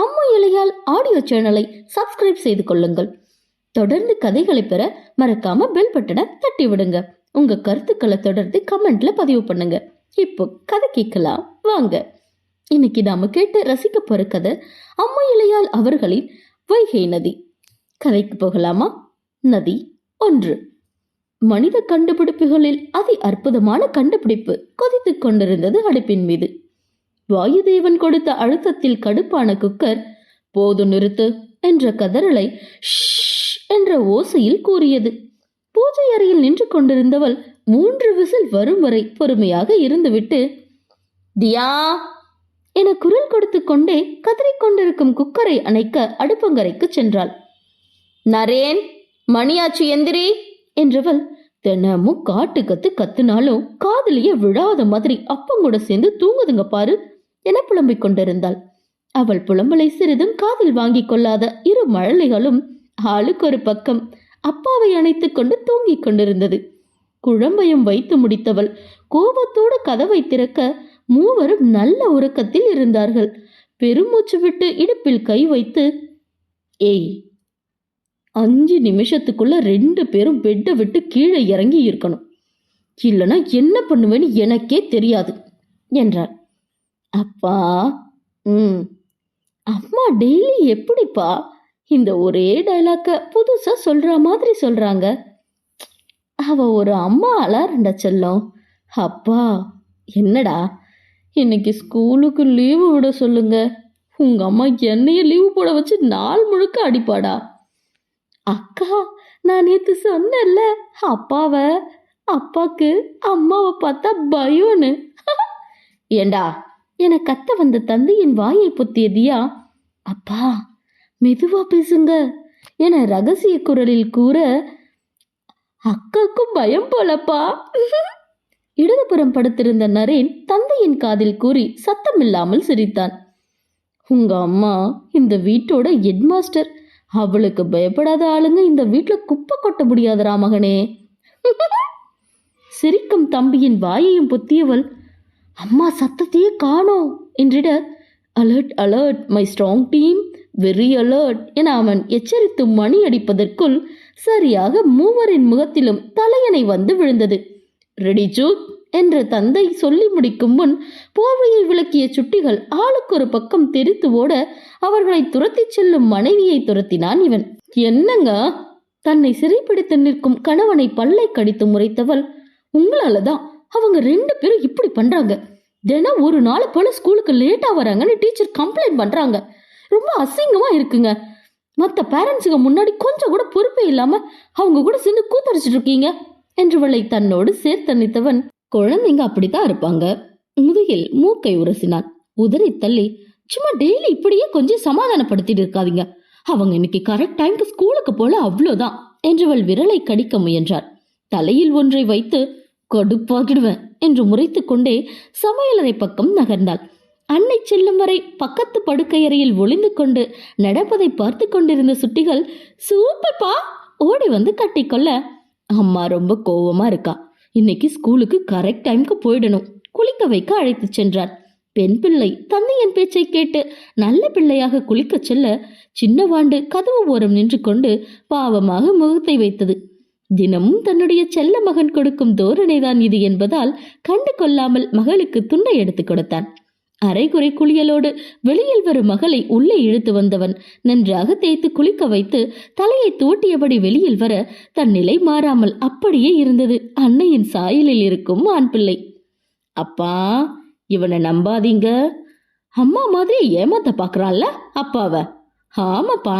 அம்மா இலையால் ஆடியோ சேனலை சப்ஸ்கிரைப் செய்து கொள்ளுங்கள். தொடர்ந்து கதைகளை பெற மறக்காம பெல் பட்டனை தட்டி விடுங்க. உங்க கருத்துக்களை தொடர்ந்து கமெண்ட்ல பதிவு பண்ணுங்க. இப்போ கதை கேட்கலாம் வாங்க. இன்னைக்கு நாம கேட்டு ரசிக்க போற கதை அம்மா இலையால் அவர்களின் வைகை நதி. கதைக்கு போகலாமா? நதி 1. மனித கண்டுபிடிப்புகளில் அதி அற்புதமான கண்டுபிடிப்பு கொதித்துக் கொண்டிருந்தது அடுப்பின் மீது. வாயுதேவன் கொடுத்த அழுத்தத்தில் கடுப்பான குக்கர் போது நிறுத்து என்ற கதறலை என்ற ஓசையில் கூறியது. பூஜை அறையில் நின்று கொண்டிருந்தவள் 3 விசில் வரும் வரை பொறுமையாக இருந்துவிட்டு தியா என குரல் கொடுத்து கொண்டே கதறிக்கொண்டிருக்கும் குக்கரை அணைக்க அடுப்பங்கரைக்கு சென்றாள். நரேன், மணியாச்சு எந்திரி என்றவள் தினமும் காட்டு கத்து கத்துனாலும் காதலிய விழாத மாதிரி அப்பம் கூட சேர்ந்து தூங்குதுங்க பாரு என புலம்பிக் கொண்டிருந்தாள். அவள் புலம்பலை சிறிதும் காதில் வாங்கிக் கொள்ளாத இரு மழலைகளும் ஆளுக்கு ஒரு பக்கம் அப்பாவை அணைத்துக் கொண்டு தூங்கிக் கொண்டிருந்தது. குழம்பையும் வைத்து முடித்தவள் கோபத்தோடு கதவை திறக்க மூவரும் நல்ல உறக்கத்தில் இருந்தார்கள். பெருமூச்சு விட்டு இடுப்பில் கை வைத்து, ஏய், 5 நிமிஷத்துக்குள்ள 2 பேரும் பெட்டை விட்டு கீழே இறங்கி இருக்கணும், இல்லைன்னா என்ன பண்ணுவேன்னு எனக்கே தெரியாது என்றாள். அப்பா, அம்மா டெய்லி எப்படிப்பா இந்த ஒரே டைலாக்க புதுசா சொல்ற மாதிரி சொல்றாங்க? அவ ஒரு அம்மா அலாரண்ட செல்லம். அப்பா, என்னடா இன்னைக்கு ஸ்கூலுக்கு லீவு விட சொல்லுங்க. உங்க அம்மா என்னைய லீவு போட வச்சு நாள் முழுக்க அடிப்பாடா. அக்கா, நான் நேத்து சொன்னேன்ல அப்பாக்கு அம்மாவை பார்த்தா பயம்னு. ஏண்டா என கத்த வந்த தந்தையின் வாயை பொத்தியதியா, அப்பா மெதுவா பேசுங்க என ரகசிய குரலில் கூற, அக்காக்கும் பயம் போலப்பா. இடதுபுறம் படுத்திருந்த நரேன் தந்தையின் காதில் கூறி சத்தமில்லாமல் சிரித்தான். உங்க அம்மா இந்த வீட்டோட ஹெட்மாஸ்டர். அவளுக்கு பயப்படாத ஆளுங்க இந்த வீட்டுல குப்பை கொட்ட முடியாதரா மகனே. சிரிக்கும் தம்பியின் வாயையும் பொத்தியவள், அம்மா சத்தத்தையே காணோம் என்றிட, alert alert my strong team, very alert என அவன் எச்சரித்து மணி அடிப்பதற்குள் சரியாக மூவரின் முகத்திலும் தலையணை வந்து விழுந்தது. ரெடி ஜூத் என்ற தந்தை சொல்லி முடிக்கும் முன் போர்வையை விளக்கிய சுட்டிகள் ஆளுக்கு ஒரு பக்கம் தெரித்து ஓட அவர்களை துரத்தி செல்லும் மனைவியை துரத்தினான் இவன். என்னங்க? தன்னை சிறைப்பிடித்து நிற்கும் கணவனை பல்லை கடித்து முறைத்தவள், உங்களாலதான் அவங்க 2 பேரும் இப்படி பண்றாங்க. தினம் ஒரு நாள் போல ஸ்கூலுக்கு லேட்டா வராங்கன்னு டீச்சர் கம்ப்ளைண்ட் பண்றாங்க. ரொம்ப அசிங்கமா இருக்குங்க. மற்ற பேரண்ட்ஸுக்கு முன்னாடி கொஞ்சம் கூட பொறுப்பே இல்லாம அவங்க கூட சேர்ந்து கூத்தடிச்சிட்டு இருக்கீங்க என்றவளை தன்னோடு சேர்த்தணித்தவன், குழந்தைங்க அப்படித்தான் இருப்பாங்க. முதுகில் மூக்கை உரசினான். உதறி தள்ளி, சும்மா டெய்லி இப்படியே கொஞ்சம் சமாதானப்படுத்திட்டு இருக்காதீங்க. அவங்க இன்னைக்கு கரெக்ட் டைம்க்கு ஸ்கூலுக்கு போல அவ்வளோதான் என்றவள் விரலை கடிக்க முயன்றார். தலையில் ஒன்றை வைத்து கடுப்பாகிடுவேன் என்று முறைத்து கொண்டே சமையலறை பக்கம் நகர்ந்தாள். அன்னை செல்லும் வரை பக்கத்து படுக்கையறையில் ஒளிந்து கொண்டு நடப்பதை பார்த்து கொண்டிருந்த சுட்டிகள் சூப்பர்ப்பா ஓடி வந்து கட்டிக்கொள்ள, அம்மா ரொம்ப கோவமா இருக்கா, இன்னைக்கு ஸ்கூலுக்கு கரெக்ட் டைம்க்கு போயிடணும், குளிக்க வைக்க அழைத்து சென்றார். பெண் பிள்ளை தந்தையின் பேச்சை கேட்டு நல்ல பிள்ளையாக குளிக்க செல்ல, சின்ன வாண்டு கதவு ஓரம் நின்று கொண்டு பாவமாக முகத்தை வைத்தது. தினமும் தன்னுடைய செல்ல மகன் கொடுக்கும் தோரணைதான் இது என்பதால் கண்டு கொள்ளாமல் மகளுக்கு துண்டை எடுத்து கொடுத்தான். அரைகுறை குளியலோடு வெளியில் வரும் மகளை உள்ளே இழுத்து வந்தவன் நன்றாக தேய்த்து குளிக்க வைத்து தலையை தூட்டியபடி வெளியில் வர தன் நிலை மாறாமல் அப்படியே இருந்தது அன்னையின் சாயலில் இருக்கும் ஆண் பிள்ளை. அப்பா, இவனை நம்பாதீங்க, அம்மா மாதிரி ஏமாத்த பாக்குறான்ல அப்பாவ. ஆமாப்பா,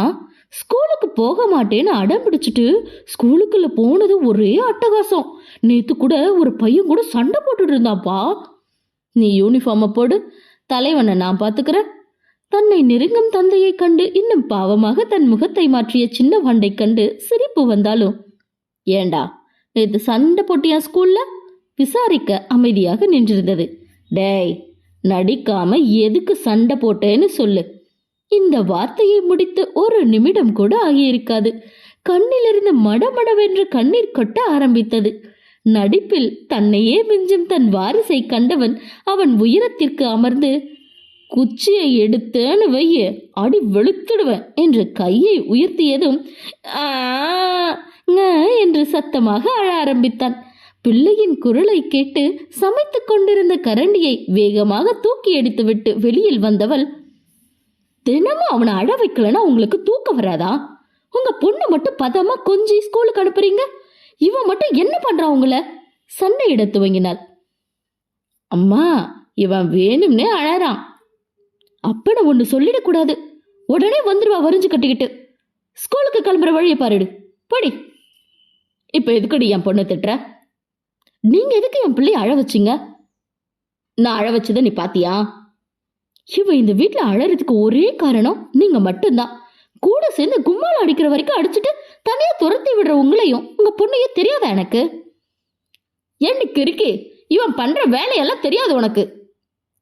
ஸ்கூலுக்கு போக மாட்டேன்னு அடம் பிடிச்சிட்டு ஸ்கூலுக்குள்ள போனது ஒரே அட்டகாசம். நேத்து கூட ஒரு பையன் கூட சண்டை போட்டுட்டு இருந்தாப்பா. நீ யூனிஃபார்மை போடு, தலைவனை நான் பாத்துக்கிறேன். தன்னை நெருங்கும் தந்தையை கண்டு இன்னும் பாவமாக தன் முகத்தை மாற்றிய சின்ன வாண்டை கண்டு சிரிப்பு வந்தாலும், ஏண்டா நேத்து சண்டை போட்டியா ஸ்கூல்ல விசாரிக்க அமைதியாக நின்றிருந்தது. டேய், நடிக்காம எதுக்கு சண்டை போட்டேன்னு சொல்லு. இந்த வார்த்தையை முடித்து 1 நிமிடம் கூட ஆகியிருக்காது. கண்ணிலிருந்து மடமடவென்று கண்ணீர் கொட்ட ஆரம்பித்தது. நடிப்பில் தன்னையே மிஞ்சும் தன் வாரிசை கண்டவன் அவன் உயரத்திற்கு அமர்ந்து, குச்சியை எடுத்தேன்னு வைய அடி வெளுத்துடுவேன் என்று கையை உயர்த்தியதும் ஆ என்று சத்தமாக அழ ஆரம்பித்தான். பிள்ளையின் குரலை கேட்டு சமைத்துக் கொண்டிருந்த கரண்டியை வேகமாக தூக்கி அடித்துவிட்டு வெளியில் வந்தவள், தினமும் அவனை அழ வைக்கலன்னா உங்களுக்கு தூக்கம் வராதா? உங்க பொண்ணு மட்டும் பதமா கொஞ்சி ஸ்கூலுக்கு அனுப்புறீங்க, இவன் மட்டும் என்ன பண்றான் உங்களை? சண்டையிட துவங்கினாள். அம்மா, இவன் வேணும்னே அழறான். அப்பன்னு ஒண்ணு சொல்லிடக்கூடாது. உடனே வந்துருவா வரிஞ்சு கட்டிக்கிட்டு. ஸ்கூலுக்கு கிளம்புற வழியை பாருடு, படி. இப்ப எதுக்கடி என் பொண்ணை திட்டுற? நீங்க எதுக்கு என் பிள்ளைய அழ வச்சிங்க? நான் அழ வச்சதை நீ பாத்தியா? இவ இந்த வீட்டுல அழறதுக்கு ஒரே காரணம் நீங்க மட்டும்தான். கூட சேர்ந்து கும்மால அடிக்கிற வரைக்கும் அடிச்சுட்டு தனியா துரத்தி விடுற உங்களையும் உங்க பொண்ணையும் தெரியாதா எனக்கு? என்னைக்கு இருக்கு, இவன் பண்ற வேலையெல்லாம் தெரியாது உனக்கு.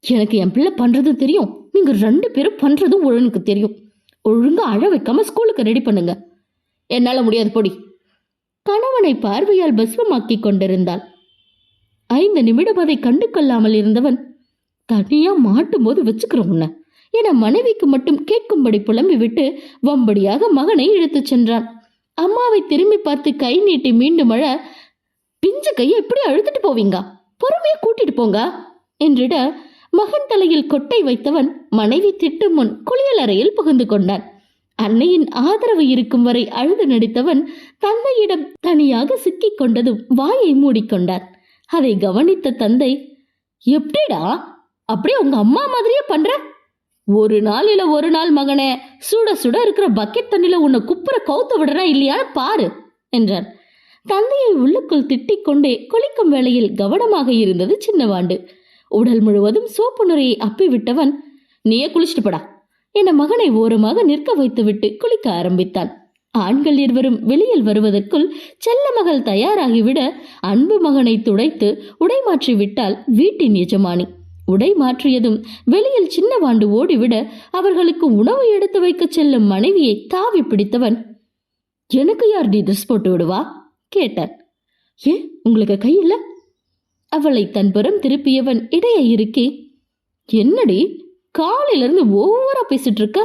எனக்கு என் பிள்ளை பண்றதும் தெரியும், நீங்க 2 பேரும் பண்றதும் ஒழுங்குக்கு தெரியும். ஒழுங்கா அழ வைக்காம ஸ்கூலுக்கு ரெடி பண்ணுங்க. என்னால முடியாது, பொடி. கணவனை பார்வையால் பஸ்வமாக்கி கொண்டிருந்தாள். 5 நிமிடம் அதை கண்டு கொள்ளாமல் இருந்தவன், தனியா மாட்டும் போது வச்சுக்கிறோம் உன்ன என மனைவிக்கு மட்டும் கேட்கும்படி புலம்பி விட்டு வம்படியாக மகனை இழுத்துச் சென்றான். அம்மாவை திரும்பி பார்த்து கை நீட்டி மீண்டும் அழ, பிஞ்சு கையை எப்படி அழுத்துட்டு போவீங்க, பொறுமையா கூட்டிட்டு போங்க என்றிட மகன் தலையில் கொட்டை வைத்தவன் மனைவி திட்டும் முன் குளியல் அறையில் புகுந்து கொண்டான். அன்னையின் ஆதரவு இருக்கும் வரை அழுது நடித்தவன் தந்தையிடம் தனியாக சிக்கிக் கொண்டதும் வாயை மூடிக்கொண்டான். அதை கவனித்த தந்தை, எப்படிடா அப்படியே உங்க அம்மா மாதிரியே பண்ற? ஒரு நாள் இல்ல ஒரு நாள் மகனே, சுட சுட இருக்கிற பக்கெட் தண்ணில உன்னை குப்புற கவுத்த விடுறா இல்லையான்னு பாரு என்றான். தந்தையை உள்ளுக்குள் திட்டிக் கொண்டே குளிக்கும் வேளையில் கவனமாக இருந்தது சின்னவாண்டு. உடல் முழுவதும் சோப்பு நுரையை அப்பி விட்டவன், நீயே குளிச்சுட்டு போடா என மகனை ஓரமாக நிற்க வைத்துவிட்டு குளிக்க ஆரம்பித்தான். ஆண்கள் இருவரும் வெளியில் வருவதற்குள் செல்ல மகள் தயாராகிவிட அன்பு மகனை துடைத்து உடை மாற்றி விட்டால் வீட்டின் எஜமானி. உடை மாற்றியதும் வெளியில் சின்னவாண்டு ஓடிவிட அவர்களுக்கு உணவு எடுத்து வைக்க செல்லும் மனைவியை தாவி பிடித்தவன், எனக்கு யார் டி ட்ரெஸ் போட்டு விடுவா கேட்டான். ஏ, உங்களுக்கு கை இல்ல? அவளை தன்புறம் திருப்பியவன் இடையே இருக்கி, என்னடி காலையில இருந்து ஓவரா பேசிட்டு இருக்க?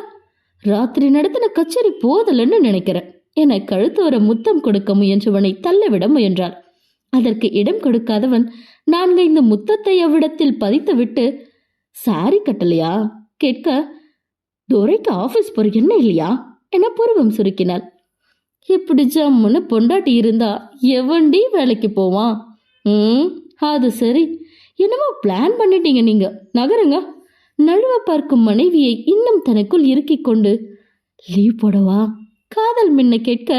ராத்திரி நடத்தின கச்சேரி போதலன்னு நினைக்கிறேன் என கழுத்தோர முத்தம் கொடுக்க முயன்றவனை தள்ளவிட முயன்றாள். அதற்கு இடம் கொடுக்காதவன் 4-5 முத்தத்தை அவ்விடத்தில் பதித்து விட்டு, சாரி கட்டலையா கேட்க, துரைக்கு ஆபீஸ் போற என்ன இல்லையா என புருவம் சுருக்கினாள். இப்படி ஜம்முன்னு பொண்டாட்டி இருந்தா எவன்டி வேலைக்கு போவான்? அது சரி, என்னமோ பிளான் பண்ணிட்டீங்க நீங்க, நகருங்க. நழுவ பார்க்கும் மனைவியை இன்னும் தனக்குள் இறுக்கிக் கொண்டு, லீவ் போடவா காதல் மின்ன கேட்க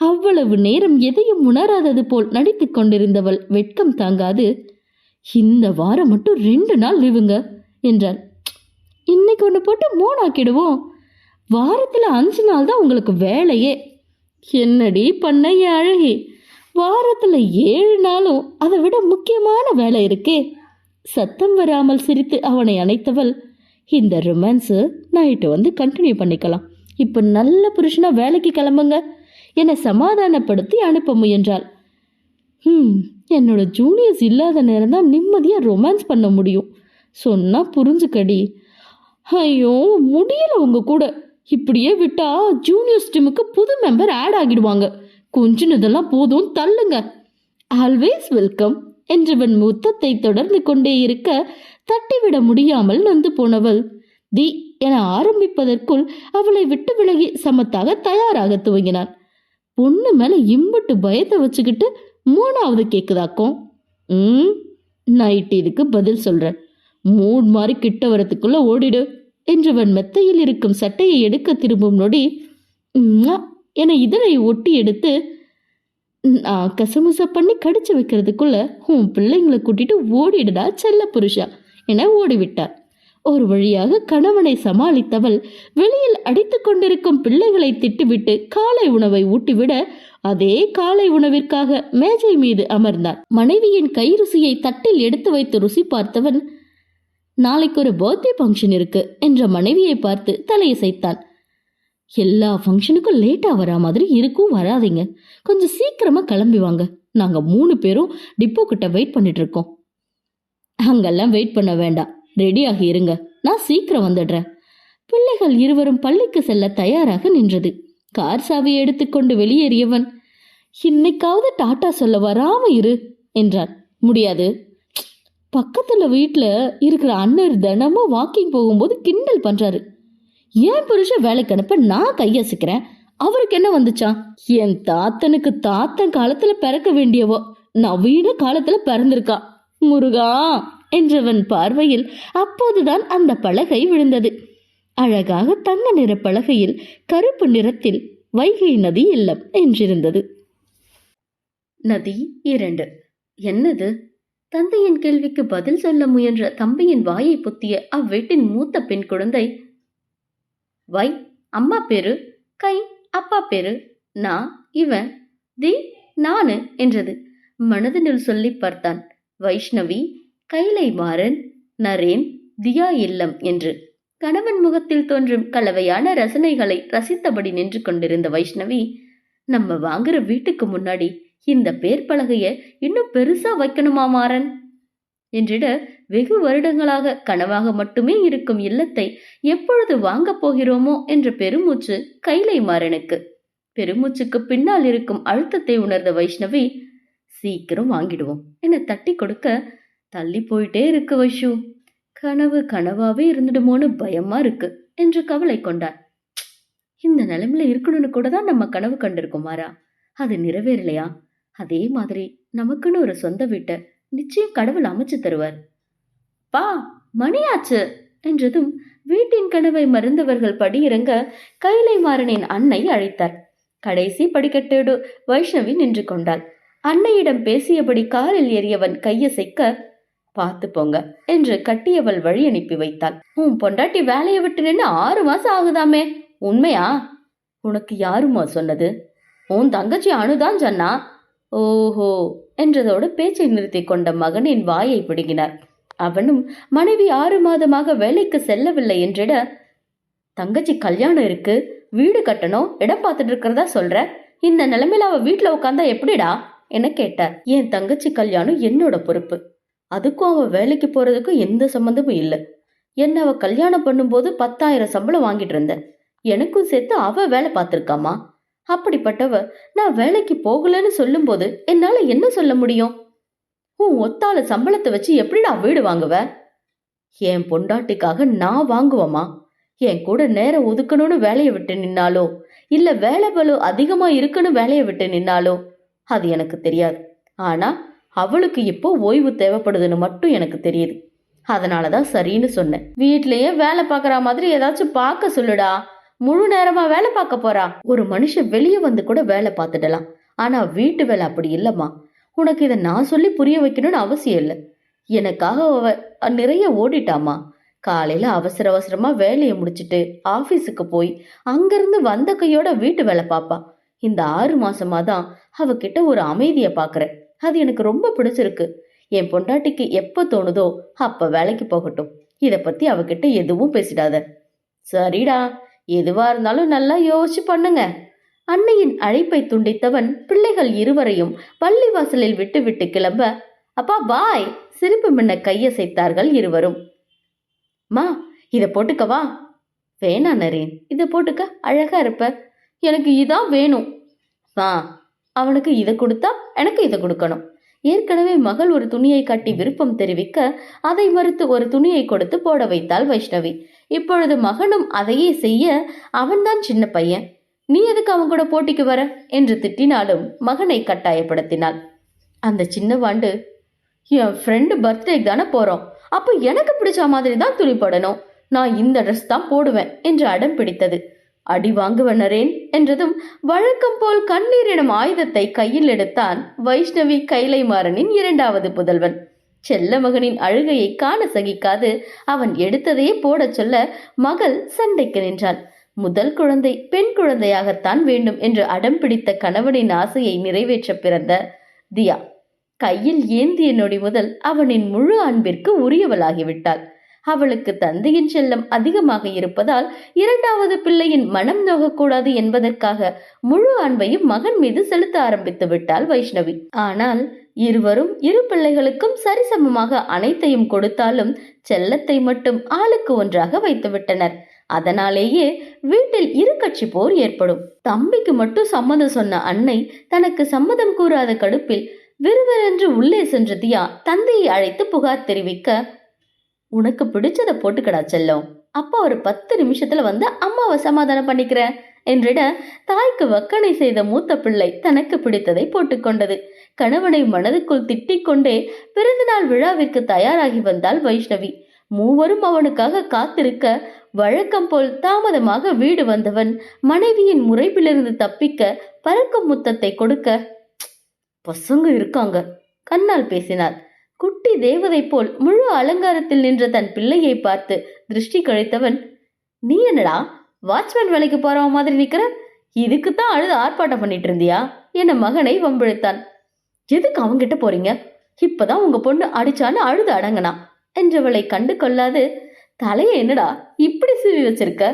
அவ்வளவு நேரம் எதையும் உணராதது போல் நடித்து கொண்டிருந்தவள் வெட்கம் தாங்காது, இந்த வாரம் மட்டும் 2 நாள் லீவுங்க என்றாள். இன்னைக்கு ஒன்று போட்டு 3 ஆக்கிடுவோம். வாரத்தில் 5 நாள் தான் உங்களுக்கு வேலையே. என்னடி பண்ண என் அழகி, வாரத்தில் 7 நாளும் அதை விட முக்கியமான வேலை இருக்கே. சத்தம் வராமல் சிரித்து அவனை அணைத்தவள், இந்த ரொமான்ஸு நைட்டு வந்து கண்டினியூ பண்ணிக்கலாம், இப்போ நல்ல புருஷனா வேலைக்கு கிளம்புங்க என சமாதானப்படுத்தி அனுப்ப முயன்றாள். என்னோட ஜூனியர்ஸ் இல்லாத நேரம் தான் நிம்மதியாக ரொமான்ஸ் பண்ண முடியும், சொன்னா புரிஞ்சுக்கடி. ஐயோ முடியல உங்க கூட, இப்படியே விட்டா ஜூனியர்ஸ் டீமுக்கு புது மெம்பர் ஆட் ஆகிடுவாங்க, கொஞ்சினதெல்லாம் போதும் தள்ளுங்க. ஆல்வேஸ் வெல்கம் என்றவன் முத்தத்தை தொடர்ந்து கொண்டே இருக்க தட்டிவிட முடியாமல் நொந்து போனவள் தி என ஆரம்பிப்பதற்குள் அவளை விட்டு விலகி சமத்தாக தயாராக துவங்கினான். பொண்ணு மேல இம்புட்டு பயத்தை வச்சுக்கிட்டு 3வது கேக்குதாக்கும். நைட் இதுக்கு பதில் சொல்றேன், மூட் மாதிரி கிட்ட வரத்துக்குள்ள ஓடிடு என்றவன் மெத்தையில் இருக்கும் சட்டையை எடுக்க திரும்பும் நொடி என இதழை ஒட்டி எடுத்து, நான் கசமுசா பண்ணி கடிச்சு வைக்கிறதுக்குள்ள உன் பிள்ளைங்களை கூட்டிட்டு ஓடிடுடா செல்ல புருஷா என ஓடிவிட்டார். ஒரு வழியாக கணவனை சமாளித்தவள் வெளியில் அடித்து கொண்டிருக்கும் பிள்ளைகளை திட்டுவிட்டு காலை உணவை ஊட்டிவிட அதே காலை உணவிற்காக மேஜை மீது அமர்ந்தார். மனைவியின் கை ருசியை தட்டில் எடுத்து வைத்து ருசி பார்த்தவன், நாளைக்கு ஒரு பர்த்டே ஃபங்க்ஷன் இருக்கு என்ற மனைவியை பார்த்து தலையசைத்தான். எல்லா ஃபங்க்ஷனுக்கும் லேட்டா வரா மாதிரி இருக்கும், வராதிங்க, கொஞ்சம் சீக்கிரமா கிளம்பி வாங்க, நாங்க 3 பேரும் டிப்போ கிட்ட வெயிட் பண்ணிட்டு இருக்கோம். அங்கெல்லாம் வெயிட் பண்ண வேண்டாம், ரெடியாகி இருங்க, நான் சீக்கிரம் வந்துடுறேன். பிள்ளைகள் இருவரும் பள்ளிக்கு செல்ல தயாராக நின்றது. கார் சாவியை எடுத்துக்கொண்டு வெளியேறியவன், இன்னைக்காவது டாட்டா சொல்ல வராம இரு என்றான். முடியாது. பக்கத்துல வீட்டுல இருக்கிற அண்ணர் தினமும் வாக்கிங் போகும்போது கிண்டல் பண்றாரு. ஏன் புருஷன் வேலைக்கு அனுப்ப நான் கையசிக்கிறேன், அவருக்கு என்ன வந்துச்சான்? என் தாத்தனுக்கு தாத்தன் காலத்துல பிறக்க வேண்டியவோ நவீன காலத்துல பிறந்திருக்கா. முருகா என்றவன் பார்வையில் அப்போதுதான் அந்த பலகை விழுந்தது. அழகாக தங்க நிற பலகையில் கருப்பு நிறத்தில் வைகை நதி இல்லம் என்றிருந்தது. நதி 2. என்னது? தந்தையின் கேள்விக்கு பதில் சொல்ல முயன்ற தம்பியின் வாயை பொத்திய அவ்வீட்டின் மூத்த பெண் குழந்தை, வை அம்மா பேரு, கை அப்பா பேரு, நான் இவன், தி நானு என்றது. மனதினுள் சொல்லி பார்த்தான். வைஷ்ணவி, கைலை மாறன், நரேன், தியா இல்லம் என்று. கணவன் முகத்தில் தோன்றும் கலவையான ரசனைகளை ரசித்தபடி நின்று கொண்டிருந்த வைஷ்ணவி, நம்ம வாங்குற வீட்டுக்கு முன்னாடி இந்த பேர் பலகைய இன்னும் பெருசா வைக்கணுமா மாறன் என்றிட, வெகு வருடங்களாக கனவாக மட்டுமே இருக்கும் இல்லத்தை எப்பொழுது வாங்க போகிறோமோ என்ற பெருமூச்சு கைலை மாறனுக்கு. பெருமூச்சுக்கு பின்னால் இருக்கும் அழுத்தத்தை உணர்ந்த வைஷ்ணவி, சீக்கிரம் வாங்கிடுவோம் என தட்டி கொடுக்க, தள்ளி போயிட்டே இருக்கு வைஷு, கனவு கனவாவே இருந்துடுமோன்னு பயமா இருக்கு என்று கவலை கொண்டார். இந்த நிலைமையில இருக்கணும்னு கூட தான் நம்ம கனவு கண்டிருக்கோம் மாறா, அது நிறைவேறலையா? அதே மாதிரி நமக்குன்னு ஒரு சொந்த வீட்டை நிச்சயம் கடவுள் அமைச்சு தருவார். பா மணியாச்சு என்றதும் வீட்டின் கனவை மறந்தவர்கள் படியிறங்க கைலை மாறனின் அன்னை அழைத்தார். கடைசி படிக்கட்டோடு வைஷ்ணவி நின்று கொண்டாள். அன்னையிடம் பேசியபடி காலில் ஏறியவன் கையசைக்க, பார்த்து போங்க என்று கட்டியவள் வழி அனுப்பி வைத்தாள். உன் பொண்டாட்டி வேலையை விட்டு நின்று 6 மாசம் ஆகுதாமே, உண்மையா? உனக்கு யாருமா சொன்னது? உன் தங்கச்சி அணுதான் சொன்னா. ஓஹோ என்றதோடு பேச்சை நிறுத்தி கொண்ட மகனின் வாயை பிடுங்கினார். அவனும் மனைவி 6 மாதமாக வேலைக்கு செல்லவில்லை என்றிட, தங்கச்சி கல்யாணம் இருக்கு, வீடு கட்டணும், இடம் பார்த்துட்டு இருக்கிறதா சொல்ற, இந்த நிலைமையில அவ வீட்டுல உட்காந்தா எப்படிடா என கேட்டார். என் தங்கச்சி கல்யாணம் என்னோட பொறுப்பு, அதுக்கும் அவ வேலைக்கு போறதுக்கும் எந்த சம்பந்தமும் இல்லை. என்ன அவ கல்யாணம் பண்ணும்போது 10,000 சம்பளம் வாங்கிட்டு இருந்த, எனக்கும் சேர்த்து அவ வேலை பார்த்திருக்காமா. அப்படிப்பட்டவ நான் வேலைக்கு போகலன்னு சொல்லும் போது என்னால என்ன சொல்ல முடியும்? உன் ஒத்தால சம்பளத்தை வச்சு எப்படிடா வீடு வாங்குவ? என் பொண்டாட்டிக்காக நான் வாங்குவமா? என் கூட நேரம் ஒதுக்கணும்னு வேலையை விட்டு நின்னாலோ, இல்ல வேலை பலு அதிகமா இருக்குன்னு வேலையை விட்டு நின்னாலோ அது எனக்கு தெரியாது. ஆனா அவளுக்கு இப்போ ஓய்வு தேவைப்படுதுன்னு மட்டும் எனக்கு தெரியுது. அதனாலதான் சரின்னு சொன்னேன். வீட்லயே வேலை பார்க்கற மாதிரி ஏதாச்சும் பார்க்க சொல்லுடா. முழு நேரமா வேலை பார்க்க போறா? ஒரு மனுஷன் வெளியே வந்து கூட வேலை பார்த்துடலாம், ஆனா வீட்டு வேலை அப்படி இல்லம்மா. உனக்கு இதை நான் சொல்லி புரிய வைக்கணும்னு அவசியம் இல்லை. எனக்காக அவ நிறைய ஓடிட்டாமா. காலையில அவசர அவசரமா வேலையை முடிச்சுட்டு ஆபீஸுக்கு போய் அங்கிருந்து வந்த கையோட வீட்டு வேலை பாப்பா. இந்த 6 மாசமா தான் அவகிட்ட ஒரு அமைதியை பாக்குறேன். அது எனக்கு ரொம்ப பிடிச்சிருக்கு. என் பொண்டாட்டிக்கு எப்ப தோணுதோ அப்ப வேலைக்கு போகட்டும். இத பத்தி அவகிட்ட எதுவும் பேசிடாத. சரிடா, எதுவா இருந்தாலும் நல்லா யோசிச்சு பண்ணுங்க. அன்னையின் அழைப்பை துண்டித்தவன் பிள்ளைகள் இருவரையும் பள்ளி வாசலில் விட்டு விட்டு கிளம்ப, அப்பா பாய் சிரிப்பு மின்ன கையசைத்தார்கள் இருவரும். மா இத போட்டுக்கவா? வேணா நரேன், இத போட்டுக்க, அழகா இருப்ப. எனக்கு இதான் வேணும். அவனுக்கு இதை கொடுத்தா எனக்கு இதை கொடுக்கணும். ஏற்கனவே மகள் ஒரு துணியை காட்டி விருப்பம் தெரிவிக்க அதை மறுத்து ஒரு துணியை கொடுத்து போட வைத்தாள் வைஷ்ணவி. இப்பொழுது மகனும் அதையே செய்ய, அவன்தான் சின்ன பையன், நீ எதுக்கு அவன் கூட போட்டிக்கு வர என்று திட்டினாலும் மகனை கட்டாயப்படுத்தினாள். அந்த சின்ன வாண்டு, என் ஃப்ரெண்டு பர்த்டேக்கு தானே போறோம், அப்போ எனக்கு பிடிச்ச மாதிரி தான் துணி போடணும், நான் இந்த ட்ரெஸ் தான் போடுவேன் என்று அடம் பிடித்தது. அடி வாங்குவனரேன் என்றதும் வழக்கம் போல் கண்ணீர் எனும் ஆயுதத்தை கையில் எடுத்தான் வைஷ்ணவி கைலை மாறனின் 2வது புதல்வன். செல்ல மகனின் அழுகையை காண சகிக்காது அவன் எடுத்ததையே போட சொல்ல மகள் சண்டைக்கு நின்றாள். முதல் குழந்தை பெண் குழந்தையாகத்தான் வேண்டும் என்று அடம் பிடித்த கணவனின் ஆசையை நிறைவேற்ற பிறந்த தியா கையில் ஏந்திய நொடி முதல் அவனின் முழு அன்பிற்கு உரியவளாகிவிட்டாள். அவளுக்கு தந்தையின் செல்லம் அதிகமாக இருப்பதால் இரண்டாவது பிள்ளையின் மனம் நோகக்கூடாது என்பதற்காக முழு அன்பையும் மகன் மீது செலுத்த ஆரம்பித்து விட்டாள் வைஷ்ணவி. ஆனால் இருவரும் இரு பிள்ளைகளுக்கும் சரிசமமாக அனைத்தையும் கொடுத்தாலும் செல்லத்தை மட்டும் ஆளுக்கு ஒன்றாக வைத்து விட்டனர். அதனாலேயே வீட்டில் இரு கட்சி போர் ஏற்படும். தம்பிக்கு மட்டும் சம்மதம் சொன்ன அன்னை தனக்கு சம்மதம் கூறாத கடுப்பில் விறுவிறென்று உள்ளே சென்ற தியா தந்தையை அழைத்து புகார் தெரிவிக்க, உனக்கு பிடிச்சத போட்டுக்கடா செல்லம், அப்பா ஒரு 10 நிமிஷத்துல வந்து அம்மாவை சமாதானம் பண்ணிக்கிற என்றிட தாய்க்கு வக்கணை செய்த மூத்த பிள்ளை தனக்கு பிடித்ததை போட்டுக்கொண்டது. கணவனை மனதுக்குள் திட்டிக் கொண்டே பிறந்தநாள் விழாவிற்கு தயாராகி வந்தாள் வைஷ்ணவி. மூவரும் அவனுக்காக காத்திருக்க வழக்கம் போல் தாமதமாக வீடு வந்தவன் மனைவியின் முறைப்பிலிருந்து தப்பிக்க பறக்கும் முத்தத்தை கொடுக்க, பசங்க இருக்காங்க கண்ணால் பேசினார். குட்டி தேவதை போல் முழு அலங்காரத்தில் நின்ற தன் பிள்ளையை பார்த்து திருஷ்டி கழித்தவன், நீ என்னடா வாட்ச்மேன் வேலைக்கு போறவ மாதிரி நிக்கிற, இதுக்குத்தான் அழுது ஆர்ப்பாட்டம் பண்ணிட்டு இருந்தியா என மகனை வம்பிழுத்தான். எதுக்கு அவங்கிட்ட போறீங்க, இப்பதான் உங்க பொண்ணு அடிச்சான்னு அழுது அடங்கினா என்றவளை கண்டு கொள்ளாது, தலையை என்னடா இப்படி சீவி வச்சிருக்க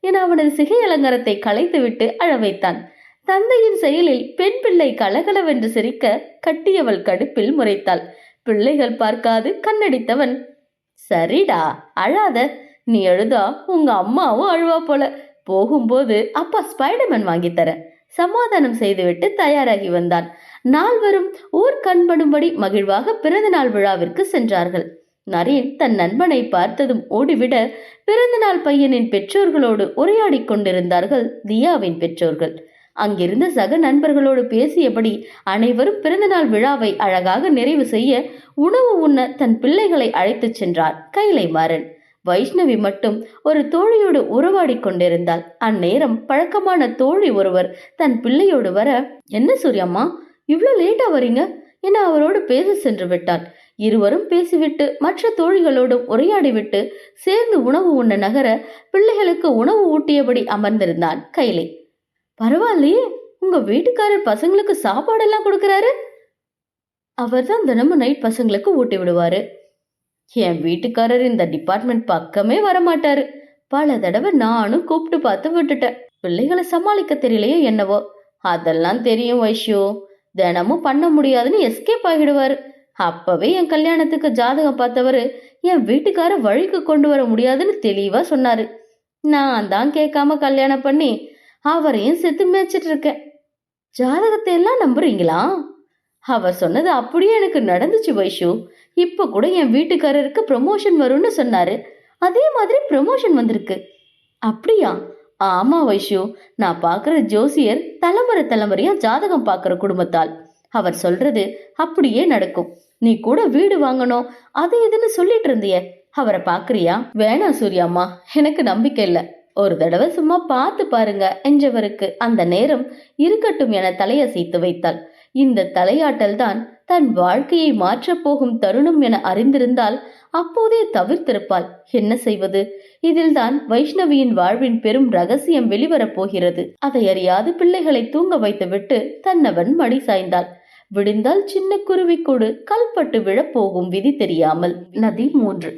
என அவனது சிகை அலங்காரத்தை களைத்து விட்டு அழ வைத்தான். தந்தையின் செயலில் பெண் பிள்ளை கலகலவென்று சிரிக்க கட்டியவள் கடுப்பில் முறைத்தாள். பிள்ளைகள் பார்க்காது கண்ணடித்தவன், சரிடா அழாத, நீ அழுதா உங்க அம்மாவும் அழுவா போல, போகும்போது அப்பா ஸ்பைடர்மேன் வாங்கித்தர சமாதானம் செய்துவிட்டு தயாராகி வந்தான். நால்வரும் ஊர் கண்படும்படி மகிழ்வாக பிறந்த நாள் விழாவிற்கு சென்றார்கள். நரேன் தன் நண்பனை பார்த்ததும் ஓடிவிட பிறந்தநாள் பையனின் பெற்றோர்களோடு உரையாடி கொண்டிருந்தார்கள் தியாவின் பெற்றோர்கள். அங்கிருந்த சக நண்பர்களோடு பேசியபடி அனைவரும் பிறந்தநாள் விழாவை அழகாக நிறைவு செய்ய உணவு உண்ண தன் பிள்ளைகளை அழைத்து சென்றார் கைலை மாறன். வைஷ்ணவி மட்டும் ஒரு தோழியோடு உறவாடி கொண்டிருந்தாள். அந்நேரம் பழக்கமான தோழி ஒருவர் தன் பிள்ளையோடு வர, என்ன சூரியம்மா இவ்வளவு லேட்டா வரீங்க என அவரோடு பேச சென்று விட்டாள். இருவரும் பேசிவிட்டு மற்ற தோழிகளோடும் உரையாடிவிட்டு சேர்ந்து உணவு உண்ண நகர பிள்ளைகளுக்கு உணவு ஊட்டியபடி அமர்ந்திருந்தான் கைலை. பரவாயில்லையே, உங்க வீட்டுக்காரர் பசங்களுக்கு சாப்பாடெல்லாம் கொடுக்கறாரு. அவர் தான் தினமும் நைட் பசங்களுக்கு ஊட்டி விடுவாரு. என் வீட்டுக்காரர் இந்த டிபார்ட்மெண்ட் பக்கமே வரமாட்டாரு. பல தடவை நானும் கூப்பிட்டு பார்த்து விட்டுட்டேன். பிள்ளைகளை சமாளிக்க தெரியலையே என்னவோ. அதெல்லாம் தெரியும் வைஷ்யோ, தினமும் பண்ண முடியாதுன்னு எஸ்கேப் ஆகிடுவாரு. அப்பவே என் கல்யாணத்துக்கு ஜாதகம் பார்த்தவரு என் வீட்டுக்கார வழிக்கு கொண்டு வர முடியாதுன்னு தெளிவா சொன்னாரு. நான் தான் கேட்காம கல்யாணம் பண்ணி அவரையும் செத்து மேய்ச்சிட்டு இருக்கேன். ஜாதகத்தை எல்லாம் நம்புறீங்களா? அவர் சொன்னது அப்படியே எனக்கு நடந்துச்சு வைஷு. இப்ப கூட என் வீட்டுக்காரருக்கு ப்ரமோஷன் வரும்னு சொன்னாரு. அதே மாதிரி ப்ரமோஷன் வந்திருக்கு. அப்படியா? ஆமா வைஷு, நான் பாக்குற ஜோசியர் தலைமுறை தலைமுறையா ஜாதகம் பாக்குற குடும்பத்தால். அவர் சொல்றது அப்படியே நடக்கும். நீ கூட வீடு வாங்கணும் அது இதுன்னு சொல்லிட்டு இருந்திய, அவரை பாக்குறியா? வேணாம் சூர்யாம்மா, எனக்கு நம்பிக்கை இல்ல. ஒரு தடவை சும்மா பார்த்து பாருங்க என்றவருக்கு அந்த நேரம் இருக்கட்டும் என தலையசைத்து வைத்தாள். இந்த தலையாட்டல் தான் தன் வாழ்க்கையை மாற்றப் போகும் தருணம் என அறிந்திருந்தால் அப்போதே தவிர்த்திருப்பாள். என்ன செய்வது? இதில்தான் வைஷ்ணவியின் வாழ்வின் பெரும் ரகசியம் வெளிவரப் போகிறது. அதை அறியாது பிள்ளைகளை தூங்க வைத்துவிட்டு தன்னவன் மடி சாய்ந்தாள். விடிந்தால் சின்ன குருவிக்கூடு கல்பட்டு விழப்போகும் விதி தெரியாமல். நதி 3.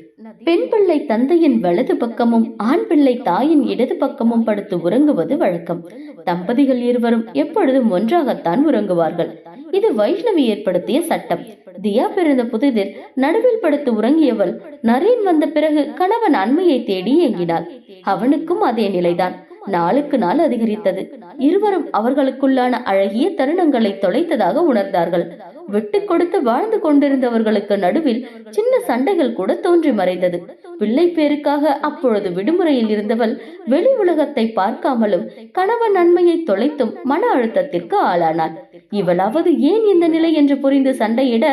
பெண் பிள்ளை தந்தையின் வலது பக்கமும் ஆண் பிள்ளை தாயின் இடது பக்கமும் படுத்து உறங்குவது வழக்கம். தம்பதிகள் இருவரும் எப்பொழுதும் ஒன்றாகத்தான் உறங்குவார்கள். இது வைஷ்ணவி ஏற்படுத்திய சட்டம். தியா பிறந்த புதிதில் நடுவில் படுத்து உறங்கியவள் நரேன் வந்த பிறகு கணவன் அண்மையை தேடி ஏங்கினாள். அவனுக்கும் அதே நிலைதான் நாளுக்கு நாள் அதிகரித்தது. இருவரும் அவர்களுக்குள்ளான அழகிய தருணங்களை தொலைத்ததாக உணர்ந்தார்கள். விட்டு கொடுத்து வாழ்ந்து கொண்டிருந்தவர்களுக்கு நடுவில் சின்ன சண்டைகள் கூட தோன்றி மறைந்தது. பிள்ளை பேருக்காக அப்பொழுது விடுமுறையில் இருந்தவள் வெளி உலகத்தை பார்க்காமலும் கணவன் நன்மையை தொலைத்தும் மன அழுத்தத்திற்கு ஆளானாள். இவளாவது ஏன் இந்த நிலை என்று புரிந்து சண்டையிட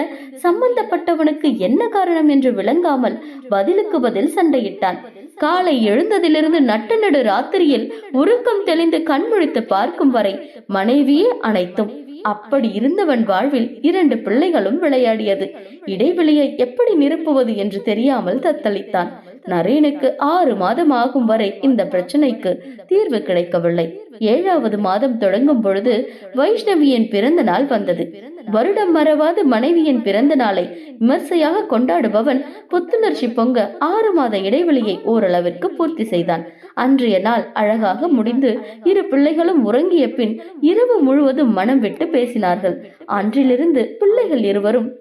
சம்பந்தப்பட்டவனுக்கு என்ன காரணம் என்று விளங்காமல் பதிலுக்கு பதில் சண்டையிட்டான். காலை எழுந்ததிலிருந்து நட்டு நடு ராத்திரியில் உறக்கம் தெளிந்து கண்முழித்து பார்க்கும் வரை மனைவியே அனைத்தும். அப்படி இருந்தவன் வாழ்வில் 2 பிள்ளைகளும் விளையாடியது. இடைவெளியை எப்படி நிரப்புவது என்று தெரியாமல் தத்தளித்தான். நரேனுக்கு 6 மாதம் ஆகும் வரை இந்த பிரச்சனைக்கு தீர்வு கிடைக்கவில்லை. 7வது மாதம் தொடங்கும் பொழுது வைஷ்ணவியின் பிறந்த நாள் வந்தது. வருடம் மறவாத மனைவியின் பிறந்த நாளை விமர்சையாக கொண்டாடுபவன் புத்துணர்ச்சி பொங்க 6 மாத இடைவெளியை ஓரளவிற்கு பூர்த்தி செய்தான். அன்றைய நாள் அழகாக முடிந்து இரு பிள்ளைகளும் உறங்கிய பின் இரவு முழுவதும் மனம் விட்டு பேசினார்கள். அன்றிலிருந்து பிள்ளைகள்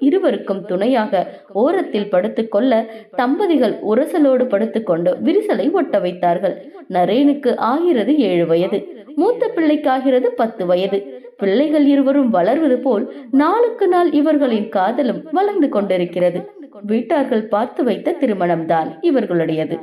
இருவருக்கும் துணையாக ஓரத்தில் படுத்துக்கொள்ள தம்பதிகள் உரசலோடு படுத்துக்கொண்டு விரிசலை ஒட்ட வைத்தார்கள். நரேனுக்கு ஆகிறது 7 வயது, மூத்த பிள்ளைக்கு ஆகிறது 10 வயது. பிள்ளைகள் இருவரும் வளர்வது போல் நாளுக்கு நாள் இவர்களின் காதலும் வளர்ந்து கொண்டிருக்கிறது. வீட்டார்கள் பார்த்து வைத்த திருமணம்தான் இவர்களுடையது.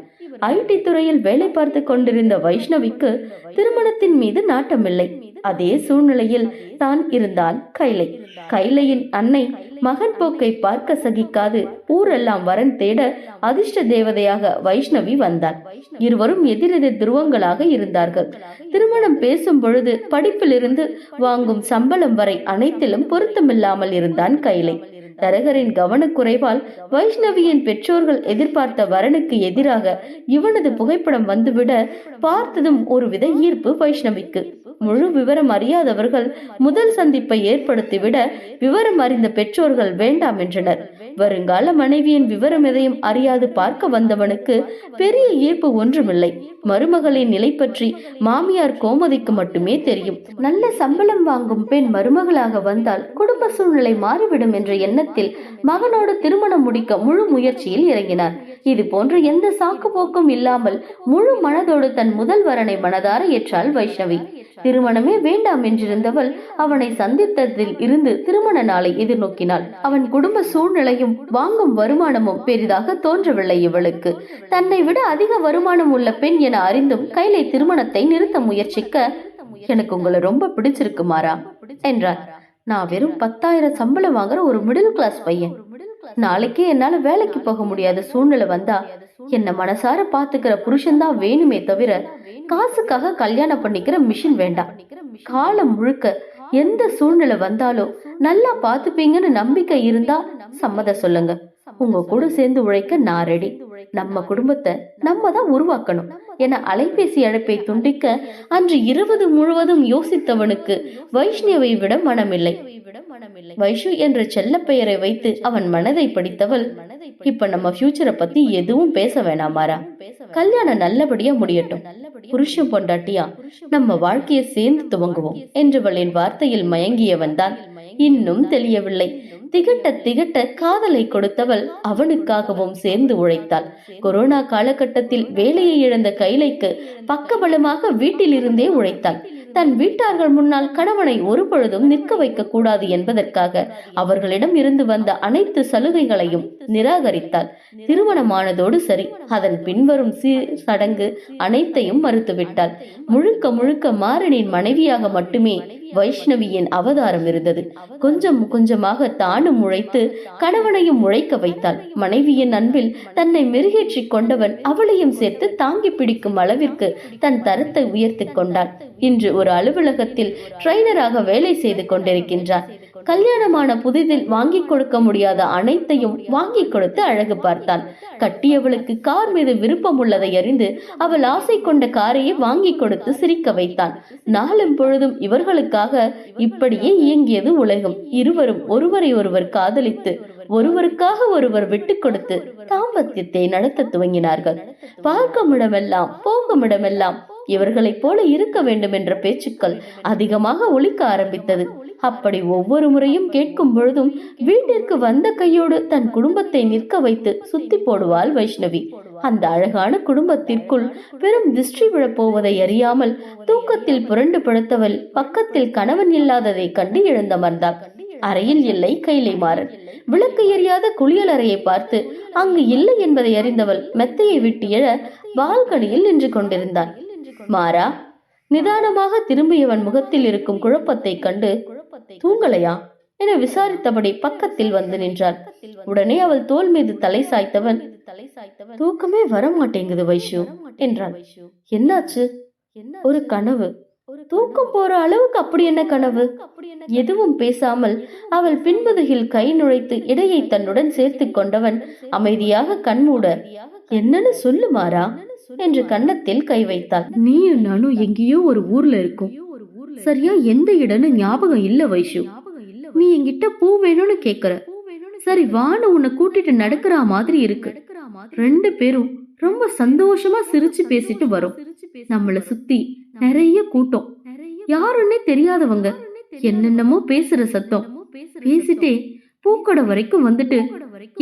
ஐடி துறையில் வேலை பார்த்து கொண்டிருந்த வைஷ்ணவிக்கு திருமணத்தின் மீது நாட்டமில்லை. அதே சூழ்நிலையில் தான் இருந்தான் கைலை. கைலையின் அன்னை மகன் போக்கை பார்க்க சகிக்காது ஊரெல்லாம் வரன் தேட அதிர்ஷ்ட தேவதையாக வைஷ்ணவி வந்தாள். இருவரும் எதிரெதிர் துருவங்களாக இருந்தார்கள். திருமணம் பேசும் பொழுது படிப்பிலிருந்து வாங்கும் சம்பளம் வரை அனைத்திலும் பொருத்தமில்லாமல் இருந்தான் கைலை. தரகரின் கவனக்குறைவால் வைஷ்ணவியின் பெற்றோர்கள் எதிர்பார்த்த வரனுக்கு எதிராக இவனது புகைப்படம் வந்துவிட பார்த்ததும் ஒருவித ஈர்ப்பு வைஷ்ணவிக்கு. முழு விவரம் அறியாதவர்கள் முதல் சந்திப்பை ஏற்படுத்திவிட விவரம் அறிந்த பெற்றோர்கள் வேண்டாம் என்றனர். வருங்கால மனைவியின் விவரம் எதையும் அறியாது பார்க்க வந்தவனுக்கு பெரிய ஈர்ப்பு ஒன்றுமில்லை. மருமகளின் நிலை பற்றி மாமியார் கோமதிக்கு மட்டுமே தெரியும். நல்ல சம்பளம் வாங்கும் பெண் மருமகளாக வந்தால் குடும்ப சூழ்நிலை மாறிவிடும் என்ற எண்ணத்தில் மகனோடு திருமணம் முடிக்க முழு முயற்சியில் இறங்கினார். இது போன்ற எந்த சாக்கு போக்கும் இல்லாமல் முழு மனதோடு தன் முதல் வரனை மனதார ஏற்றாள் வைஷ்ணவி. திருமணமே வேண்டாம் என்றிருந்தவள் அவனை சந்தித்ததில் இருந்து திருமண நாளை எதிர்நோக்கினாள். அவன் குடும்ப சூழ்நிலையும் வாங்கும் வருமானமும் பெரிதாக தோன்றவில்லை இவளுக்கு. தன்னை விட அதிக வருமானம் உள்ள பெண் என அறிந்தும் கைலை திருமணத்தை நிறுத்த முயற்சிக்க, எனக்கு உங்களை ரொம்ப பிடிச்சிருக்கு மாறா என்றார். நான் வெறும் 10,000 சம்பளம் வாங்குற ஒரு மிடில் கிளாஸ் பையன். நாளைக்கே என்னால வேலைக்கு போக முடியாத சூழ்நிலை வந்தா என்ன மனசார பாத்துக்கிற புருஷன்தான் வேணுமே தவிர காசுக்காக கல்யாணம் பண்ணிக்கிற மிஷின் வேண்டாம். காலம் முழுக்க எந்த சூழ்நிலை வந்தாலும் நல்லா பாத்துப்பீங்கன்னு நம்பிக்கை இருந்தா சம்மதம் சொல்லுங்க. உங்க கூட சேர்ந்து உழைக்க நான் ரெடி. நம்ம குடும்பத்தை நம்ம தான் உருவாக்கணும் என அலைபேசி அழைப்பை துண்டிக்க அன்று இரவு முழுவதும் யோசித்தவனுக்கு வைஷ்ணவை விட மனமில்லை. வைஷு என்ற செல்ல பெயரை வைத்து அவன் மனதை படித்தவள், இப்ப நம்ம ஃபியூச்சரை பத்தி எதுவும் பேச வேணாமாரா, கல்யாணம் நல்லபடியா முடியட்டும், புருஷன் பொண்டாட்டியா நம்ம வாழ்க்கையை சேர்ந்து துவங்குவோம் என்றவளின் வார்த்தையில் மயங்கியவன் தான் இன்னும் தெரியவில்லை. திகட்ட திகட்ட காதலை கொடுத்தவள் அவனுக்காகவும் சேர்ந்து உழைத்தாள். கொரோனா காலகட்டத்தில் வேலையை இழந்த கைலைக்கு பக்கபலமாக வீட்டில் இருந்தே உழைத்தாள். தன் வீட்டார்கள் முன்னால் கணவனை ஒரு பொழுதும் நிற்க வைக்க கூடாது என்பதற்காக அவர்களிடம் இருந்து வந்த அனைத்து சலுகைகளையும் நிராகரித்தாள். திருமணமானதோடு சரி, அதன் பின்வரும் சடங்கு அனைத்தையும் மறுத்துவிட்டாள். முழுக்க முழுக்க மாறனின் மனைவியாக மட்டுமே வைஷ்ணவியின் அவதாரம் இருந்தது. கொஞ்சம் கொஞ்சமாக தானும் உழைத்து கணவனையும் உழைக்க வைத்தாள். மனைவியின் அன்பில் தன்னை மெருகேற்றி கொண்டவன் அவளையும் சேர்த்து தாங்கி பிடிக்கும் அளவிற்கு தன் தரத்தை உயர்த்தி கொண்டான். இன்று ஒரு அலுவலகத்தில் ட்ரெய்னராக வேலை செய்து கொண்டிருக்கின்றான். கல்யாணமான புதிதில் வாங்கி கொடுக்க முடியாத அனைத்தையும் வாங்கி கொடுத்து அழகு பார்த்தான். கட்டியவளுக்கு கார் மீது விருப்பம் உள்ளதை அறிந்து அவள் ஆசை கொண்ட காரையே வாங்கி கொடுத்து சிரிக்க வைத்தான். நாளும் பொழுதும் இவர்களுக்காக இப்படியே இயங்கியது உலகம். இருவரும் ஒருவரை ஒருவர் காதலித்து ஒருவருக்காக ஒருவர் விட்டு கொடுத்து தாம்பத்தியத்தை நடத்த துவங்கினார்கள். பார்க்கும் இடமெல்லாம் போகும் இடமெல்லாம் இவர்களைப் போல இருக்க வேண்டும் என்ற பேச்சுக்கள் அதிகமாக ஒலிக்க ஆரம்பித்தது. அப்படி ஒவ்வொரு முறையும் கேட்கும் பொழுதும் வீட்டிற்கு வந்த கையோடு தன் குடும்பத்தை நிற்க வைத்து சுத்தி போடுவாள் வைஷ்ணவி. அந்த அழகான குடும்பத்திற்குள் பெரும் திருஷ்டி விழப்போவதை அறியாமல் தூக்கத்தில் புரண்டு படுத்தவள் பக்கத்தில் கணவன் இல்லாததை கண்டு எழுந்தமர்ந்தாள். அறையில் இல்லை கைலை மாறன். விளக்கு எரியாத குளியல் அறையை பார்த்து அங்கு இல்லை என்பதை அறிந்தவள் மெத்தையை விட்டு எழ பால்கனியில் நின்று கொண்டிருந்தான். மாறா நிதானமாக திரும்பியவன் முகத்தில் இருக்கும் குழப்பத்தை கண்டு, தூங்கலையா என விசாரித்தபடி பக்கத்தில் வந்து நின்றாள். உடனே அவள் தோள் மீது தலை சாய்த்தவன், தூக்கமே வரமாட்டேங்குது வைஷு என்றான். என்னாச்சு? ஒரு கனவு. தூக்கம் போற அளவுக்கு அப்படி என்ன கனவு? எதுவும் பேசாமல் அவள் பின்முதுகில் கை நுழைத்து இடையை தன்னுடன் சேர்த்து கொண்டவன் அமைதியாக கண்மூட, என்னன்னு சொல்லு மாறா என்று கன்னத்தில் கை வைத்தாள். நீயும் நானும் எங்கேயோ ஒரு ஊர்ல இருக்கும். சரியா எந்த இடம்னு ஞாபகம் இல்ல வைஷு. நீ என்கிட்ட பூ வேணும்னு கேக்குற. சரி வான்னு உன்னை கூட்டிட்டு நடக்கிற மாதிரி இருக்கு. 2 பேரும் ரொம்ப சந்தோஷமா சிரிச்சு பேசிட்டு வரோம். நம்மள சுத்தி நிறைய கூட்டம், யாருன்னே தெரியாதவங்க, என்னென்னமோ பேசுற சத்தம். பேசிட்டே பூக்கடை வரைக்கும் வந்துட்டு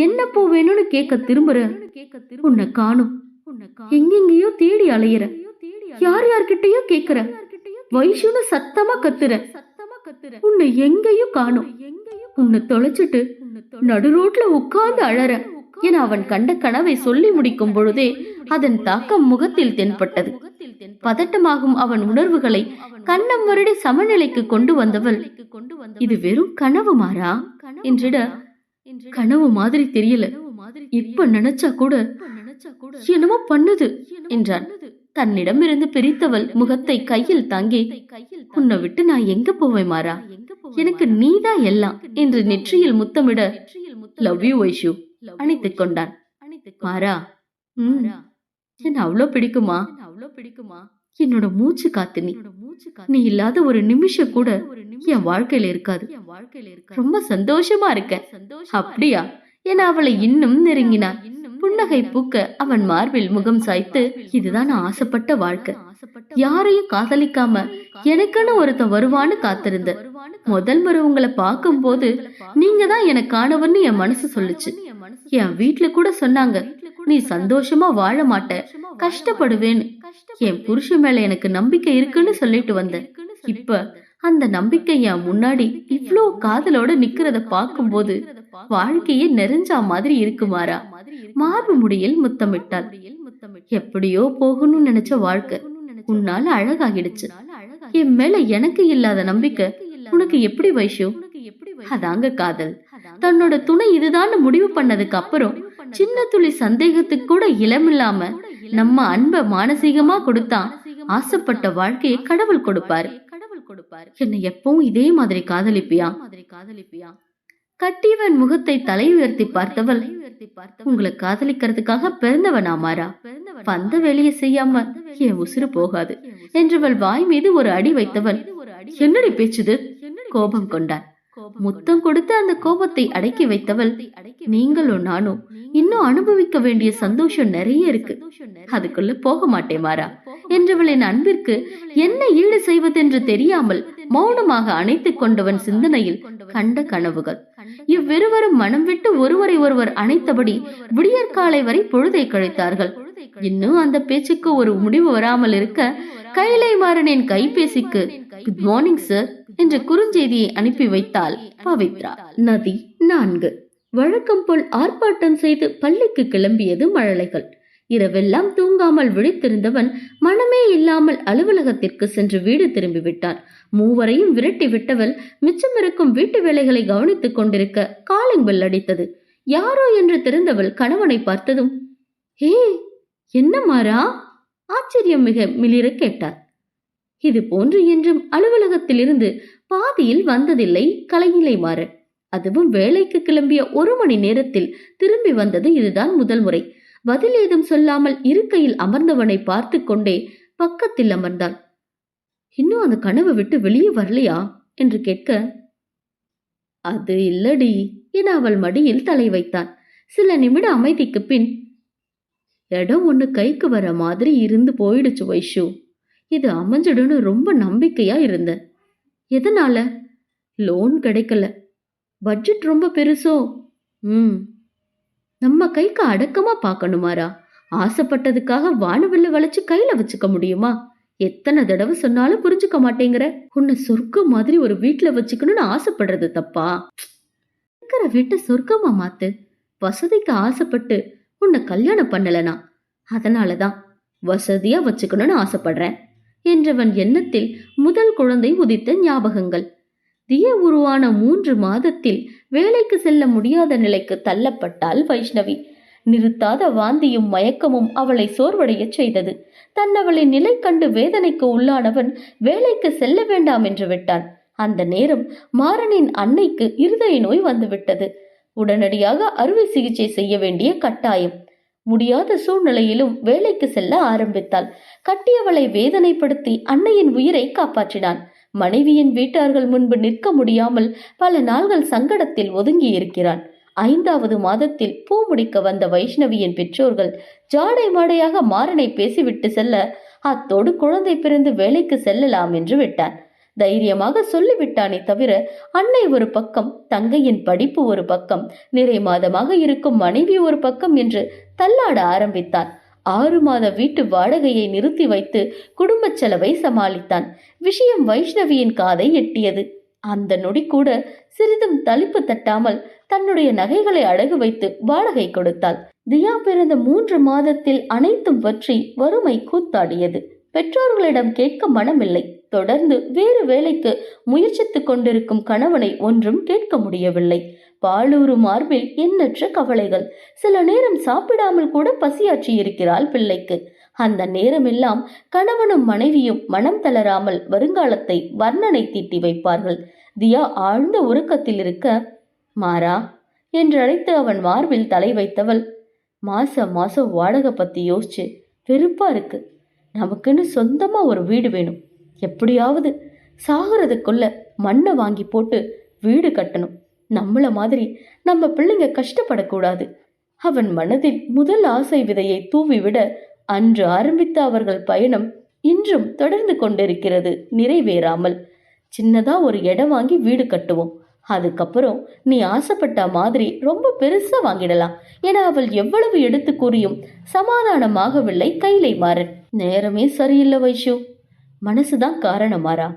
என்ன பூ வேணும்னு கேட்க திரும்புற. உன்னை காணும். எங்கெங்கயோ தேடி அலையிற. யார் யார்கிட்டயோ கேக்குற. வைஷுன்னு சத்தமா கத்துற. உன்னை எங்கேயும் காணும். உன்னை தொலைச்சிட்டு நடு ரோட்ல உட்கார்ந்து அழற என அவன் கண்ட கனவை சொல்லி முடிக்கும் பொழுதே அதன் தாக்கம் முகத்தில் தென்பட்டது. பதட்டமாகும் அவன் உணர்வுகளை கண்ணம் வருடி சமநிலைக்கு கொண்டு வந்தவள், இது வெறும் கனவு மாறா என்றிட, கனவு மாதிரி தெரியல, இப்ப நினைச்சா கூட என்னமோ பண்ணுது என்றான். தன்னிடமிருந்து பிரித்தவள் முகத்தை கையில் தாங்கி, உன்னை விட்டு நான் எங்க போவேன் மாறா, எனக்கு நீதான் எல்லாம் என்று நெற்றியில் முத்தமிட, லவ் யூ வைஷு அணைத்துக் கொண்டான். மாறா, என்ன அவ்வளோ பிடிக்குமா? என்னோட மூச்சு காத்து நீ இல்லாத ஒரு நிமிஷம் கூட என் வாழ்க்கையில இருக்காது. ரொம்ப சந்தோஷமா இருக்க. அப்படியா என அவளை இன்னும் நெருங்கினான். புன்னகை பூக்க அவன் மார்பில் முகம் சாய்த்து, இதுதான் நான் ஆசைப்பட்ட வாழ்க்கை. யாரையும் காதலிக்காம எனக்குன்னு ஒருத்தன் வருவான்னு காத்திருந்த. முதல் முறை உங்களை பார்க்கும் போது நீங்க தான் எனக்கு காணவன்னு என் மனசு சொல்லுச்சு. என் வீட்டுல கூட சொன்னாங்க, நீ சந்தோஷமா வாழ மாட்ட, கஷ்டப்படுவேன்னு. என் புருஷன் மேல எனக்கு நம்பிக்கை இருக்குன்னு சொல்லிட்டு வந்த. இப்ப அந்த நம்பிக்கை என் முன்னாடி இவ்ளோ காதலோட நிக்கிறத பார்க்கும் போது வாழ்க்கையே நெருஞ்சா மாதிரி இருக்குமாறா. மார்பு முடியில் முத்தமிட்டாள். எப்படியோ போகணும்னு நினைச்ச வாழ்க்கை உன்னால அழகாகிடுச்சு. என் மேல எனக்கு இல்லாத நம்பிக்கை உனக்கு எப்படி வைஷு? அதாங்க காதல். தன்னோட துணை இதுதான் முடிவு பண்ணதுக்கு அப்புறம் சின்ன துளி சந்தேகத்துக்கு கூட இளமில்லாம நம்ம அன்ப மானசீகமா கொடுத்தா ஆசைப்பட்ட வாழ்க்கையை கடவுள் கொடுப்பாரு. என்னை எப்பவும் இதே மாதிரி காதலிப்பியா? கட்டியவன் முகத்தை தலை உயர்த்தி பார்த்தவள், உங்களை காதலிக்கிறதுக்காக பிறந்தவனா மாறா, வந்த வேலையை செய்யாம என் உசுறு போகாது என்றவள் வாய் மீது ஒரு அடி வைத்தவன், என்னடி பேச்சுது? கோபம் கொண்டான். முத்தம் கொடுத்து அந்த கோபத்தை அடக்கி வைத்தவள், நீங்களும் நானும் இன்னும் அனுபவிக்க வேண்டிய சந்தோஷம் நிறைய இருக்கு, அதுக்குள்ள போக மாட்டே மாறா என்றவளின் அன்பிற்கு என்ன ஈடு செய்வதென்று தெரியாமல் மௌனமாக அணைத்துக் கொண்டவன் சிந்தனையில் கண்ட கனவுகள். இவ்விருவரும் மனம் விட்டு ஒருவரை ஒருவர் அணைத்தபடி விடியற்காலை வரை பொழுதை கழித்தார்கள். இன்னும் அந்த பேச்சுக்கு ஒரு முடிவு வராமல் இருக்க கைலை மாறனின் கைபேசிக்கு குட் மார்னிங் சார் என்ற குறுஞ்செய்தியை அனுப்பி வைத்தாள் பவித்ரா. நதி 4. வழக்கம் போல் ஆர்ப்பாட்டம் செய்து பள்ளிக்கு கிளம்பியது மழலைகள். இரவெல்லாம் தூங்காமல் விழித்திருந்தவன் மனமே இல்லாமல் அலுவலகத்திற்கு சென்று வீடு திரும்பிவிட்டான். மூவரையும் விரட்டி விட்டவள் மிச்சமிருக்கும் வீட்டு வேலைகளை கவனித்துக் கொண்டிருக்க காலிங் பெல் அடித்தது. யாரோ என்று தெரிந்தவள் கணவனை பார்த்ததும், ஹே என்ன மாறா? ஆச்சரியம் மிக மிளிர கேட்டார். இது போன்று என்றும் அலுவலகத்திலிருந்து பாதியில் வந்ததில்லை கலையிலை மாற. அதுவும் வேலைக்கு கிளம்பிய 1 மணி நேரத்தில் திரும்பி வந்தது இதுதான் முதல் முறை. பதில் ஏதும் சொல்லாமல் இருக்கையில் அமர்ந்தவனை பார்த்து கொண்டே பக்கத்தில் அமர்ந்தாள். இன்னும் அந்த கனவை விட்டு வெளியே வரலையா என்று கேட்க, அது இல்லடி என அவள் மடியில் தலை வைத்தான். சில நிமிட அமைதிக்கு பின், இடம் ஒண்ணு கைக்கு வர மாதிரி இருந்து போயிடுச்சு வைஷு, இது அமைஞ்சிடுன்னு ரொம்ப நம்பிக்கையா இருந்த. எதனால? லோன் கிடைக்கல, பட்ஜெட் ரொம்ப பெருசோ. நம்ம கைக்கு அடக்கமா பார்க்கணுமாரா? ஆசைப்பட்டதுக்காக வானவில்ல வளைச்சு கையில வச்சுக்க முடியுமா? எத்தனை தடவை சொன்னாலும் புரிஞ்சுக்க மாட்டேங்கிற. உன்னை சொர்க்கம் மாதிரி ஒரு வீட்டுல வச்சுக்கணும்னு ஆசைப்படுறது தப்பா? இருக்கிற வீட்டை சொர்க்கமா மாத்து. வசதிக்கு ஆசைப்பட்டு உன்னை கல்யாணம் பண்ணலனா, அதனாலதான் வசதியா வச்சுக்கணும்னு ஆசைப்படுறேன் என்றவன் எண்ணத்தில் முதல் குழந்தை உதித்த ஞாபகங்கள். திய உருவான 3 மாதத்தில் வேலைக்கு செல்ல முடியாத நிலைக்கு தள்ளப்பட்டாள் வைஷ்ணவி. நிறுத்தாத வாந்தியும் மயக்கமும் அவளை சோர்வடைய செய்தது. தன்னவளின் நிலை கண்டு வேதனைக்கு உள்ளானவன் வேலைக்கு செல்ல வேண்டாம் என்று விட்டான். அந்த நேரம் மாறனின் அன்னைக்கு இருதய நோய் வந்துவிட்டது. உடனடியாக அறுவை சிகிச்சை செய்ய வேண்டிய கட்டாயம். முடியாத சூழ்நிலையிலும் வேலைக்கு செல்ல ஆரம்பித்தாள். கட்டியவளை வேதனைப்படுத்தி அன்னையின் உயிரை காப்பாற்றினான். மனைவியின் வீட்டார்கள் முன்பு நிற்க முடியாமல் பல நாள்கள் சங்கடத்தில் ஒதுங்கி இருக்கிறான். 5வது மாதத்தில் பூ முடிக்க வந்த வைஷ்ணவியின் பெற்றோர்கள் ஜாடை மாடையாக மாறனை பேசிவிட்டு செல்ல, அத்தோடு குழந்தை பிறந்து வேலைக்கு செல்லலாம் என்று விட்டான். தைரியமாக சொல்லிவிட்டானே தவிர அன்னை ஒரு பக்கம், தங்கையின் படிப்பு ஒரு பக்கம், நிறை மாதமாக இருக்கும் மனைவி ஒரு பக்கம் என்று தள்ளாட ஆரம்பித்தான். 6 மாத வீட்டு வாடகையை நிறுத்தி வைத்து குடும்ப செலவை சமாளித்தான். விஷயம் வைஷ்ணவியின் காதை எட்டியது. அந்த நொடி கூட சிறிதும் தளிப்பு தட்டாமல் தன்னுடைய நகைகளை அடகு வைத்து வாடகை கொடுத்தாள். தியா பிறந்த 3 மாதத்தில் அனைத்தும் பற்றி வறுமை கூத்தாடியது. பெற்றோர்களிடம் கேட்க மனமில்லை. தொடர்ந்து வேறு வேலைக்கு முயற்சித்துக் கொண்டிருக்கும் கணவனை ஒன்றும் கேட்க முடியவில்லை. பாலூரு மார்பில் எண்ணற்ற கவலைகள். சில நேரம் சாப்பிடாமல் கூட பசியாற்றி இருக்கிறாள் பிள்ளைக்கு. அந்த நேரமெல்லாம் கணவனும் மனைவியும் மனம் தளராமல் வருங்காலத்தை வர்ணனை தீட்டி வைப்பார்கள். தியா ஆழ்ந்த உறக்கத்தில் இருக்க, மாறா என்றழைத்து அவன் மார்பில் தலை வைத்தவள், மாசம் வாடகை பத்தி யோசிச்சு வெறுப்பா இருக்கு. நமக்குன்னு சொந்தமா ஒரு வீடு வேணும். எப்படியாவது சாகிறதுக்குள்ள மண்ணை வாங்கி போட்டு வீடு கட்டணும். நம்மள மாதிரி நம்ம பிள்ளைங்க கஷ்டப்படக்கூடாது. அவன் மனதில் முதல் ஆசை விதையை தூவிவிட அன்று ஆரம்பித்த அவர்கள் பயணம் இன்றும் தொடர்ந்து கொண்டிருக்கிறது, நிறைவேறாமல். சின்னதா ஒரு இடம் வாங்கி வீடு கட்டுவோம். அதுக்கப்புறம் நீ ஆசைப்பட்ட மாதிரி ரொம்ப பெருசா வாங்கிடலாம் என அவள் எவ்வளவு எடுத்து கூறியும் சமாதானமாகவில்லை கைலை மாறன். நேரமே சரியில்லை வைஷு, மனசுதான் காரணம் மாறா.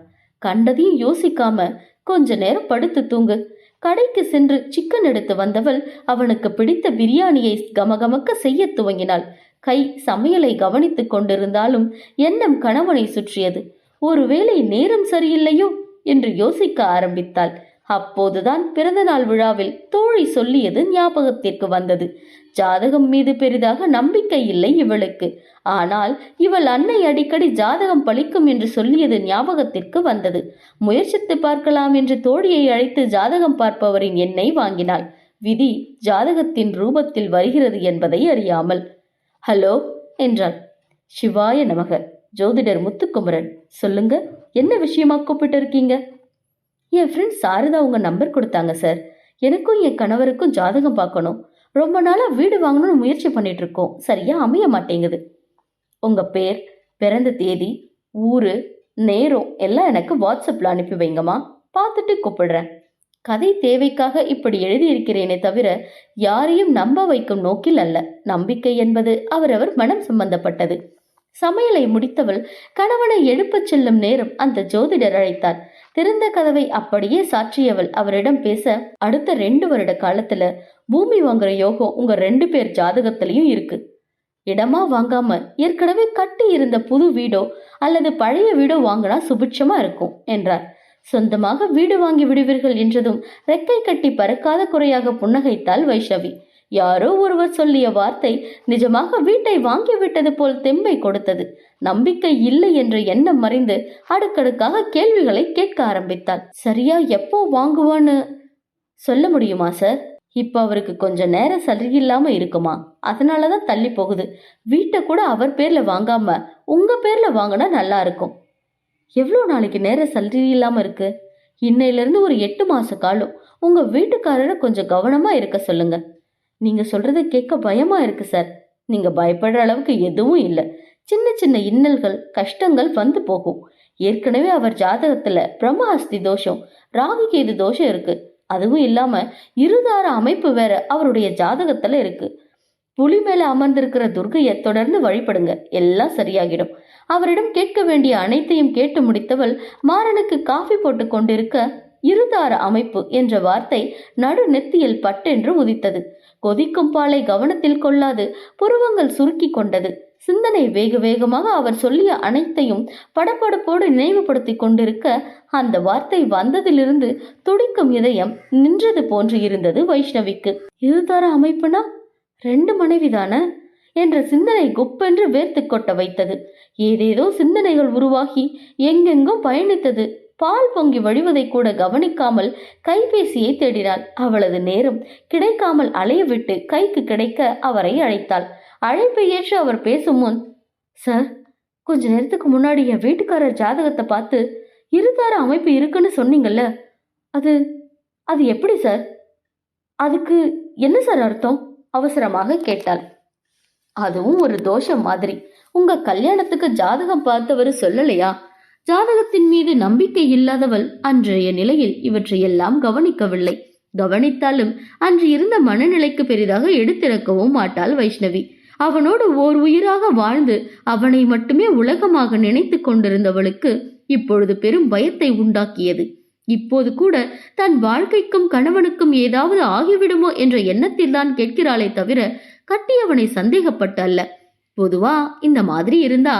கண்டதையும் யோசிக்காம கொஞ்ச நேரம் படுத்து தூங்கு. கடைக்கு சென்று சிக்கன் எடுத்து வந்தவள் அவனுக்கு பிடித்த பிரியாணியை கமகமக்க செய்ய துவங்கினாள். கை சமையலை கவனித்துக் கொண்டிருந்தாலும் எண்ணம் கணவனை சுற்றியது. ஒருவேளை நேரம் சரியில்லையோ என்று யோசிக்க ஆரம்பித்தாள். அப்போதுதான் பிறந்தநாள் விழாவில் தோழி சொல்லியது ஞாபகத்திற்கு வந்தது. ஜாதகம் மீது பெரிதாக நம்பிக்கை இல்லை இவளுக்கு. ஆனால் இவள் அன்னை அடிக்கடி ஜாதகம் பலிக்கும் என்று சொல்லியது ஞாபகத்திற்கு வந்தது. முயற்சித்து பார்க்கலாம் என்று தோழியை அழைத்து ஜாதகம் பார்ப்பவரின் எண்ணை வாங்கினாள். விதி ஜாதகத்தின் ரூபத்தில் வருகிறது என்பதை அறியாமல். ஹலோ என்றாள். சிவாய நமக, ஜோதிடர் முத்துக்குமரன். சொல்லுங்க, என்ன விஷயமா கூப்பிட்டு இருக்கீங்க? என் ஃப்ரெண்ட் சாரதா உங்க நம்பர் கொடுத்தாங்க சார். எனக்கும் என் கணவருக்கும் ஜாதகம் பார்க்கணும். ரொம்ப நாளா வீடு வாங்கணும்னு முயற்சி பண்ணிட்டு இருக்கோம். சரியா அமைய மாட்டேங்குது. உங்க பேர், பிறந்த தேதி, ஊரு, நேரம் எல்லாம் எனக்கு வாட்ஸ்அப்ல அனுப்பி வைங்கம்மா. பார்த்துட்டு கூப்பிடுறேன். கதை தேவைக்காக இப்படி எழுதியிருக்கிறேனே தவிர யாரையும் நம்ப வைக்கும் நோக்கில் அல்ல. நம்பிக்கை என்பது அவரவர் மனம் சம்பந்தப்பட்டது. சமையலை முடித்தவள் கணவனை எழுப்பச் செல்லும் நேரம் அந்த ஜோதிடர் அழைத்தார். திறந்த கதவை அப்படியே சாற்றியவள் அவரிடம் பேச, அடுத்த 2 வருட காலத்துல பூமி வாங்குற யோகம் உங்க 2 பேர் ஜாதகத்திலையும் இருக்கு. இடமா வாங்காம ஏற்கனவே கட்டி இருந்த புது வீடோ அல்லது பழைய வீடோ வாங்கினா சுபிட்சமா இருக்கும் என்றார். சொந்தமாக வீடு வாங்கி விடுவீர்கள் என்றதும் ரெக்கை கட்டி பறக்காத குறையாக புன்னகைத்தாள் வைஷ்ணவி. யாரோ ஒருவர் சொல்லிய வார்த்தை நிஜமாக வீட்டை வாங்கிவிட்டது போல் தெம்பை கொடுத்தது. நம்பிக்கை இல்லை என்ற எண்ணம் மறைந்து அடுக்கடுக்காக கேள்விகளை கேட்க ஆரம்பித்தாள். சரியா எப்போ வாங்குவான்னு சொல்ல முடியுமா சார்? இப்ப அவருக்கு கொஞ்சம் நேரம் சரியில்லாம இருக்குமா, அதனாலதான் தள்ளி போகுது. வீட்டை கூட அவர் பேர்ல வாங்காம உங்க பேர்ல வாங்கினா நல்லா இருக்கும். எவ்வளோ நாளைக்கு நேரம் சரியில்லாம இருக்கு? இன்னையிலிருந்து ஒரு 8 மாச காலம். உங்க வீட்டுக்காரரை கொஞ்சம் கவனமா இருக்க சொல்லுங்க. நீங்க சொல்றதை கேட்க பயமா இருக்கு சார். நீங்க பயப்படுற அளவுக்கு எதுவும் இல்லை. சின்ன சின்ன இன்னல்கள், கஷ்டங்கள் வந்து போகும். ஏற்கனவே அவர் ஜாதகத்துல பிரம்மஹஸ்தி தோஷம், ராகுகேது தோஷம் இருக்கு. அதுவும் இல்லாம இருதார அமைப்பு வேற அவருடைய ஜாதகத்துல இருக்கு. புலி மேல அமர்ந்திருக்கிற துர்கையை தொடர்ந்து வழிபடுங்க, எல்லாம் சரியாகிடும். அவரிடம் கேட்க வேண்டிய அனைத்தையும் கேட்டு முடித்தவள் மாறனுக்கு காஃபி போட்டு கொண்டிருக்க, இருதார அமைப்பு என்ற வார்த்தை நடு நெத்தியில் பட்டென்று உதித்தது. கொதிக்கும் பாலை கவனத்தில் கொள்ளாது புருவங்கள் சுருக்கி கொண்டது. சிந்தனை வேக வேகமாக அவர் சொல்லிய அனைத்தையும் படபடப்போடு நினைவுபடுத்தி கொண்டிருக்க, அந்த வார்த்தை வந்ததிலிருந்து துடிக்கும் இதயம் நின்றது போன்று இருந்தது வைஷ்ணவிக்கு. இருதார அமைப்புனா 2 மனைவிதான என்ற சிந்தனை குப்பென்று வேர்த்து கொட்ட வைத்தது. ஏதேதோ சிந்தனைகள் உருவாகி எங்கெங்கோ பயணித்தது. பால் பொங்கி வழிவதை கூட கவனிக்காமல் கைபேசியை தேடினாள். அவளது நேரம் கிடைக்காமல் அலையவிட்டு கைக்கு கிடைக்க அவரை அழைத்தாள். அழைப்பை ஏற்று அவர் பேசும் முன், சார், கொஞ்ச நேரத்துக்கு முன்னாடி என் வீட்டுக்காரர் ஜாதகத்தை பார்த்து இருதார அமைப்பு இருக்குன்னு சொன்னீங்கல்ல, அது அது எப்படி சார்? அதுக்கு என்ன சார் அர்த்தம்? அவசரமாக கேட்டாள். அதுவும் ஒரு தோஷம் மாதிரி. உங்க கல்யாணத்துக்கு ஜாதகம் பார்த்தவர் சொல்லலையா? ஜாதகத்தின் மீது நம்பிக்கை இல்லாதவள் அன்றைய நிலையில் இவற்றையெல்லாம் கவனிக்கவில்லை. கவனித்தாலும் அன்று இருந்த மனநிலைக்கு பெரிதாக எடுத்திறக்கவும் மாட்டாள் வைஷ்ணவி. அவனோடு ஓர் உயிராக வாழ்ந்து அவனை மட்டுமே உலகமாக நினைத்து கொண்டிருந்தவளுக்கு இப்பொழுது பெரும் பயத்தை உண்டாக்கியது. இப்போது கூட தன் வாழ்க்கைக்கும் கணவனுக்கும் ஏதாவது ஆகிவிடுமோ என்ற எண்ணத்தில் தான் கேட்கிறாளே தவிர கட்டியவனை சந்தேகப்பட்டு அல்ல. பொதுவா இந்த மாதிரி இருந்தா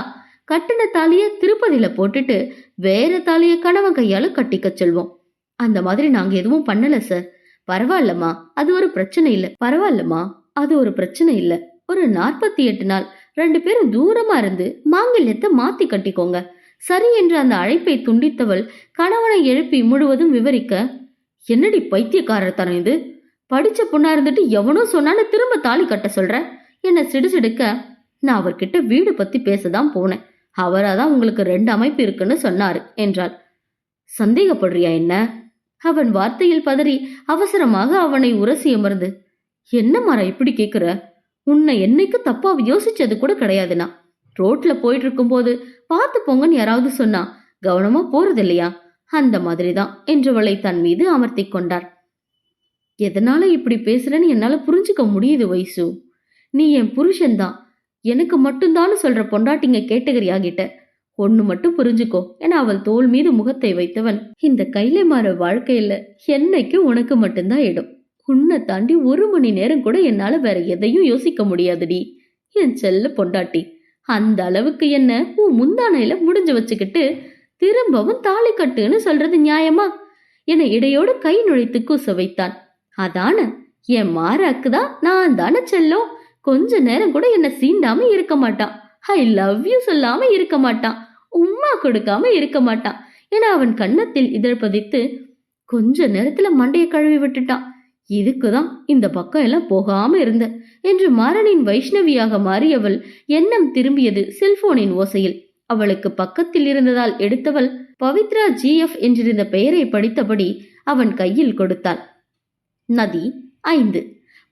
கட்டின தாலிய திருப்பதியில போட்டுட்டு வேற தாலிய கணவன் கையால கட்டிக்க சொல்வோம். அந்த மாதிரி நாங்க எதுவும் பண்ணல சார். பரவாயில்லம்மா, அது ஒரு பிரச்சனை இல்ல. பரவாயில்லம்மா, அது ஒரு பிரச்சனை இல்ல. ஒரு 48 நாள் 2 பேரும் தூரமா இருந்து மாங்கல்யத்தை மாத்தி கட்டிக்கோங்க. சரி என்று அந்த அழைப்பை துண்டித்தவள் கணவனை எழுப்பி முழுவதும் விவரிக்க, என்னடி பைத்தியக்காரர் தரம் இது? படிச்ச பொண்ணா இருந்துட்டு எவனோ சொன்னான்னு திரும்ப தாலி கட்ட சொல்ற என்ன சிடுசிடுக்க, நான் அவர்கிட்ட வீடு பத்தி பேசதான் போனேன். அவராதான் உங்களுக்கு 2 அமைப்பு இருக்குன்னு சொன்னாரு என்றாள். சந்தேகப்படுறியா என்ன? அவன் வார்த்தையில் பதறி அவசரமாக அவனை உரசி அமர்ந்து, என்ன மாறா இப்படி கேக்குற? உன்னை என்னைக்கு தப்பா யோசிச்சது கூட கிடையாதுனா. ரோட்ல போயிட்டு இருக்கும் போது பார்த்து போங்கன்னு யாராவது சொன்னா கவனமா போறது இல்லையா? அந்த மாதிரிதான் என்றவளை தன் மீது அமர்த்தி கொண்டார். எதனால இப்படி பேசுறேன்னு என்னால புரிஞ்சுக்க முடியுது வைசு. நீ என் புருஷன்தான். எனக்கு மட்டும்தான் சொல்ற பொண்டாட்டிங்க கேட்டகரி ஆகிட்ட. ஒண்ணு மட்டும் புரிஞ்சுக்கோ என அவள் தோள் மீது முகத்தை வைத்தவன், இந்த கைலை மாற வாழ்க்கையில என்னைக்கு உனக்கு மட்டும்தான் இடம். உன்னை தாண்டி 1 மணி நேரம் கூட என்னால வேற எதையும் யோசிக்க முடியாதுடி என் செல்ல பொண்டாட்டி. அந்த அளவுக்கு என்ன உன் முந்தானையில முடிஞ்சு வச்சுக்கிட்டு திரும்பவும் தாலி கட்டுன்னு சொல்றது நியாயமா என இடையோடு கை நுழைத்து கூச வைத்தான். அதான என் மாறாக்குதான் நான் தானே செல்லும். கொஞ்ச நேரம் கூட என்ன சீண்டாம இருக்க மாட்டான். ஐ லவ் யூ சொல்லாம இருக்க மாட்டான். உம்மா கொடுக்காம இருக்க மாட்டான் என அவன் கன்னத்தில் இதழ்பதித்து கொஞ்ச நேரத்துல மண்டைய கழுவி விட்டுட்டான். இதுக்குதான் இந்த பக்கம் எல்லாம் போகாம இருந்த என்று மாறனின் வைஷ்ணவியாக மாறியவள் எண்ணம் திரும்பியது செல்போனின் ஓசையில். அவளுக்கு பக்கத்தில் இருந்ததால் எடுத்தவள் பவித்ரா GF என்றிருந்த பெயரை படித்தபடி அவன் கையில் கொடுத்தாள். நதி 5.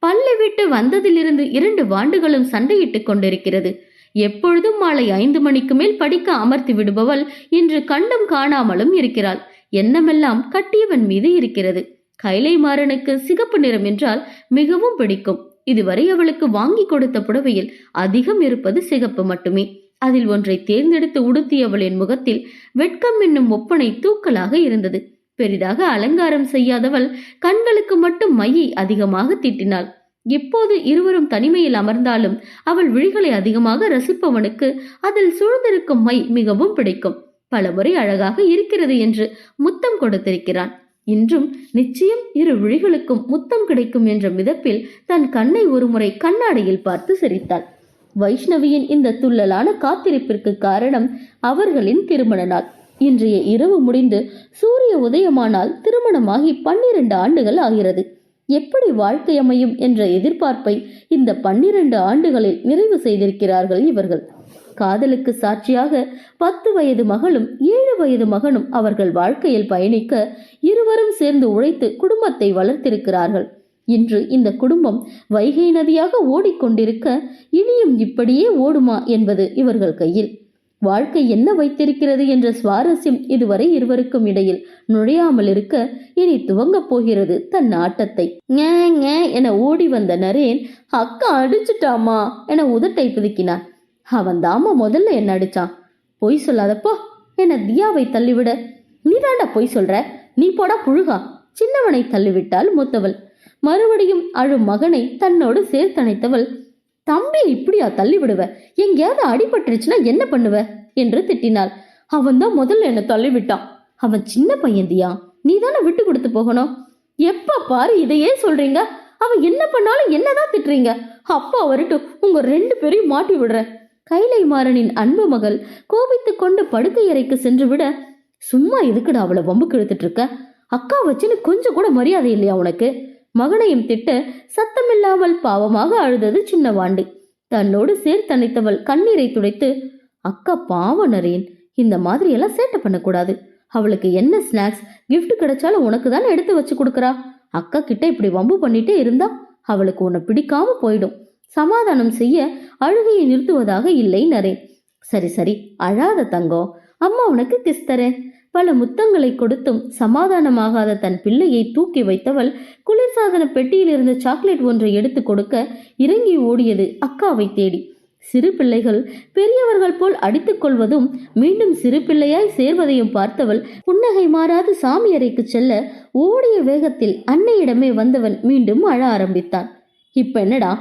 பள்ளி விட்டு வந்ததிலிருந்து 2 வாண்டுகளும் சண்டையிட்டுக் கொண்டிருக்கிறது. எப்பொழுதும் மாலை 5 மணிக்கு மேல் படிக்க அமர்த்தி விடுபவள் இன்று கண்டும் காணாமலும் இருக்கிறாள். எண்ணமெல்லாம் கட்டியவன் மீது இருக்கிறது. கைலை மாறனுக்கு சிகப்பு நிறம் என்றால் மிகவும் பிடிக்கும். இதுவரை அவளுக்கு வாங்கி கொடுத்த புடவையில் அதிகம் இருப்பது சிகப்பு மட்டுமே. அதில் ஒன்றை தேர்ந்தெடுத்து உடுத்தியவளின் முகத்தில் வெட்கம் என்னும் ஒப்பனை தூக்கலாக இருந்தது. பெரிதாக அலங்காரம் செய்யாதவள் கண்களுக்கு மட்டும் மையை அதிகமாக தீட்டினாள். இப்போது இருவரும் தனிமையில் அமர்ந்தாலும் அவள் விழிகளை அதிகமாக ரசிப்பவனுக்கு அதில் சூழ்ந்திருக்கும் மை மிகவும் பிடிக்கும். பலமுறை அழகாக இருக்கிறது என்று முத்தம் கொடுத்திருக்கிறான். இன்றும் நிச்சயம் 2 விழிகளுக்கும் முத்தம் கிடைக்கும் என்ற மிதப்பில் தன் கண்ணை ஒருமுறை கண்ணாடியில் பார்த்து சிரித்தாள். வைஷ்ணவியின் இந்த துள்ளலான காத்திருப்பிற்கு காரணம் அவர்களின் திருமண நாள். இன்றைய இரவு முடிந்து சூரிய உதயமானால் திருமணமாகி 12 ஆண்டுகள் ஆகிறது. எப்படி வாழ்க்கை அமையும் என்ற எதிர்பார்ப்பை இந்த 12 ஆண்டுகளில் நிறைவு செய்திருக்கிறார்கள் இவர்கள். காதலுக்கு சாட்சியாக 10 வயது மகளும் 7 வயது மகனும் அவர்கள் வாழ்க்கையில் பயணிக்க இருவரும் சேர்ந்து உழைத்து குடும்பத்தை வளர்த்திருக்கிறார்கள். இன்று இந்த குடும்பம் வைகை நதியாக ஓடிக்கொண்டிருக்க இனியும் இப்படியே ஓடுமா என்பது இவர்கள் கையில். வாழ்க்கை என்ன வைத்திருக்கிறது என்ற சுவாரஸ்யம் இதுவரை இருவருக்கும் இடையில் நுழையாமல் இருக்க இனி துவங்கப் போகிறது தன் ஆட்டத்தை. என ஓடி வந்த நரேன் அக்கா அடிச்சுட்டாமா என உதட்டை பிதுக்கினான். அவன் தாமா முதல்ல என்ன அடிச்சான். பொய் சொல்லாதப்போ என தியாவை தள்ளிவிட, நீ தாண்டா பொய் சொல்ற, நீ போடா புழுகா சின்னவனை தள்ளிவிட்டாள் மூத்தவள். மறுபடியும் அழும் மகனை தன்னோடு சேர்த்தணைத்தவள், தம்பி இப்படியா தள்ளிவிடுவ, எங்கேயாவது அடிபட்டுருச்சுன்னா என்ன பண்ணுவ என்று திட்டினாள். அவன் தான் முதல்ல என்ன தள்ளிவிட்டான். அவன் சின்ன பையந்தியா, நீ தானே விட்டு கொடுத்து போகணும். எப்ப பாரு இதையே சொல்றீங்க. அவன் என்ன பண்ணாலும் என்னதான் திட்டுறீங்க. அப்பா வரட்டும் உங்க 2 பேரையும் மாட்டி விடுற. கைலை மாறனின் அன்பு மகள் கோபித்து கொண்டு படுக்கை அறைக்கு சென்று விட, சும்மா எதுக்குடா அவளை வம்புக்கு இழுத்துட்டு இருக்க, அக்கா வச்சுன்னு கொஞ்சம் கூட மரியாதை இல்லையா உனக்கு? மகனையும் திட்ட சத்தமில்லாமல் பாவமாக அழுதது சின்ன வாண்டு. தன்னோடு சேர்த்தணைத்தவள் கண்ணீரை துடைத்து, அக்கா பாவ நரேன், இந்த மாதிரி எல்லாம் சேட்டை பண்ணக்கூடாது. அவளுக்கு என்ன ஸ்நாக்ஸ் gift கிடைச்சாலும் உனக்கு தானே எடுத்து வச்சு கொடுக்கறா. அக்கா கிட்ட இப்படி வம்பு பண்ணிட்டே இருந்தா அவளுக்கு உன்னை பிடிக்காம போயிடும். சமாதானம் செய்ய அழுகையை நிறுத்துவதாக இல்லை நரேன். சரி சரி அழாத தங்கம், அம்மா உனக்கு கிஸ் தரேன். பல முத்தங்களை கொடுத்தும் சமாதானமாகாத தன் பிள்ளையை தூக்கி வைத்தவள் குளிர்சாதன பெட்டியில் இருந்த சாக்லேட் ஒன்றை எடுத்து கொடுக்க இறங்கி ஓடியது அக்காவை தேடி. சிறு பிள்ளைகள் பெரியவர்கள் போல் அடித்துக் கொள்வதும் மீண்டும் சிறு பிள்ளையாய் சேர்வதையும் பார்த்தவள் புன்னகை மாறாது சாமியறைக்கு செல்ல ஓடிய வேகத்தில் அன்னையிடமே வந்தவன் மீண்டும் அழ ஆரம்பித்தான். இப்ப என்னடா?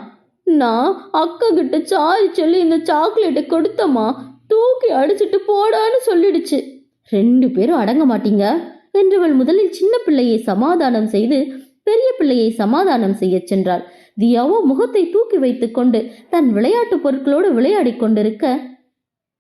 நான் அக்கா கிட்ட சாரி சொல்லி இந்த சாக்லேட்டை கொடுத்தம்மா, தூக்கி அடிச்சுட்டு போடான்னு சொல்லிடுச்சு. 2 பேரும் அடங்க மாட்டீங்க என்றவள் முதலில் சின்ன பிள்ளையை சமாதானம் செய்து பெரிய பிள்ளையை சமாதானம் செய்ய சென்றாள். தியாவோ முகத்தை தூக்கி வைத்துக் கொண்டு தன் விளையாட்டு பொருட்களோடு விளையாடி கொண்டிருக்க,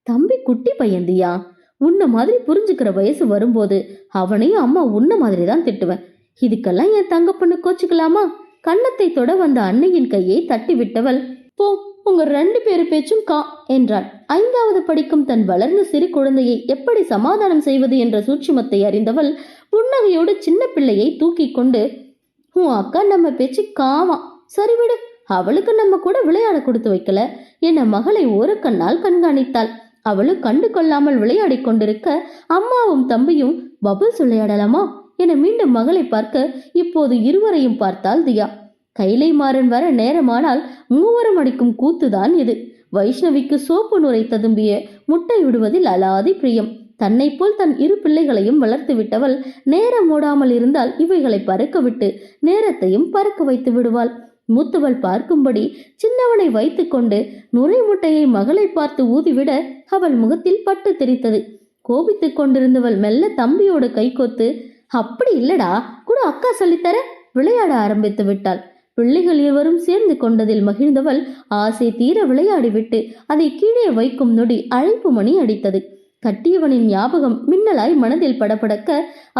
தம்பி குட்டி பையன் தியா, உன்ன மாதிரி புரிஞ்சுக்கிற வயசு வரும்போது அவனையும் அம்மா உன்ன மாதிரி தான் திட்டுவேன். இதுக்கெல்லாம் என் தங்க பொண்ணு கோச்சுக்கலாமா? கன்னத்தை தொட வந்த அன்னையின் கையை தட்டி விட்டவள், போ உங்க 2 பேரு பேச்சும் கா என்றாள். 5வது படிக்கும் தன் வளர்ந்த சிறு குழந்தையை எப்படி சமாதானம் செய்வது என்ற சூட்சுமத்தை அறிந்தவள் புன்னகையோடு சின்ன பிள்ளையை தூக்கி கொண்டு, உன் அக்கா நம்ம பேச்சு காவா, சரி விடு, அவளுக்கு நம்ம கூட விளையாட கொடுத்து வைக்கல என மகளை ஓரக்கண்ணால் கண்காணித்தாள். அவளும் கண்டு கொள்ளாமல் விளையாடி கொண்டிருக்க அம்மாவும் தம்பியும் பபுள்ஸ் விளையாடலாமா என மீண்டும் மகளை பார்க்க இப்போது இருவரையும் பார்த்தாள் தியா. கைலை மாறன் வர நேரமானால் மூவரும் அடிக்கும் கூத்துதான் இது. வைஷ்ணவிக்கு சோப்பு நுரை ததும்பிய முட்டை விடுவதில் அலாதி பிரியம். தன்னை போல் தன் 2 பிள்ளைகளையும் வளர்த்து விட்டவள் நேரம் ஓடாமல் இருந்தால் இவைகளை பறக்க விட்டு நேரத்தையும் பறக்க வைத்து விடுவாள். மூத்தவள் பார்க்கும்படி சின்னவனை வைத்து கொண்டு நுரை முட்டையை மகளை பார்த்து ஊதிவிட அவள் முகத்தில் பட்டு தெரித்தது. கோபித்துக் கொண்டிருந்தவள் மெல்ல தம்பியோடு கைகோத்து, அப்படி இல்லடா கூட அக்கா சொல்லித்தர விளையாட ஆரம்பித்து விட்டாள். பிள்ளைகள் இருவரும் சேர்ந்து கொண்டதில் மகிழ்ந்தவள் ஆசை தீர விளையாடிவிட்டு அதை கீழே வைக்கும் நொடி அழைப்பு மணி அடித்தது. கட்டியவனின் ஞாபகம் மின்னலாய் மனதில் படபடக்க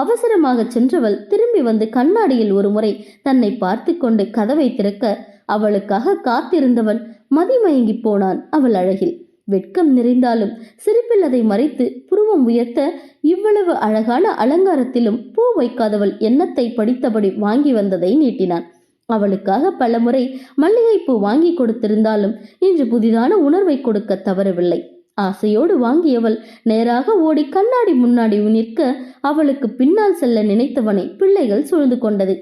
அவசரமாக சென்றவள் திரும்பி வந்து கண்ணாடியில் ஒரு முறை தன்னை பார்த்து கொண்டு கதவை திறக்க அவளுக்காக காத்திருந்தவன் மதிமயங்கி போனான் அவள் அழகில். வெட்கம் நிறைந்தாலும் சிரிப்பில் அதை மறைத்து புருவம் உயர்த்த இவ்வளவு அழகான அலங்காரத்திலும் பூ வைக்காதவள் எண்ணத்தை படித்தபடி வாங்கி வந்ததை நீட்டினான். அவளுக்காக பலமுறை மல்லிகைப்பூ வாங்கி கொடுத்திருந்தாலும் இன்று புதிதான உணர்வை கொடுக்க தவறவில்லை. ஆசையோடு வாங்கியவள் நேராக ஓடி கண்ணாடி முன்னாடி நிற்க அவளுக்கு பின்னால் செல்ல நினைத்தவனை பிள்ளைகள் சூழ்ந்து கொண்டது.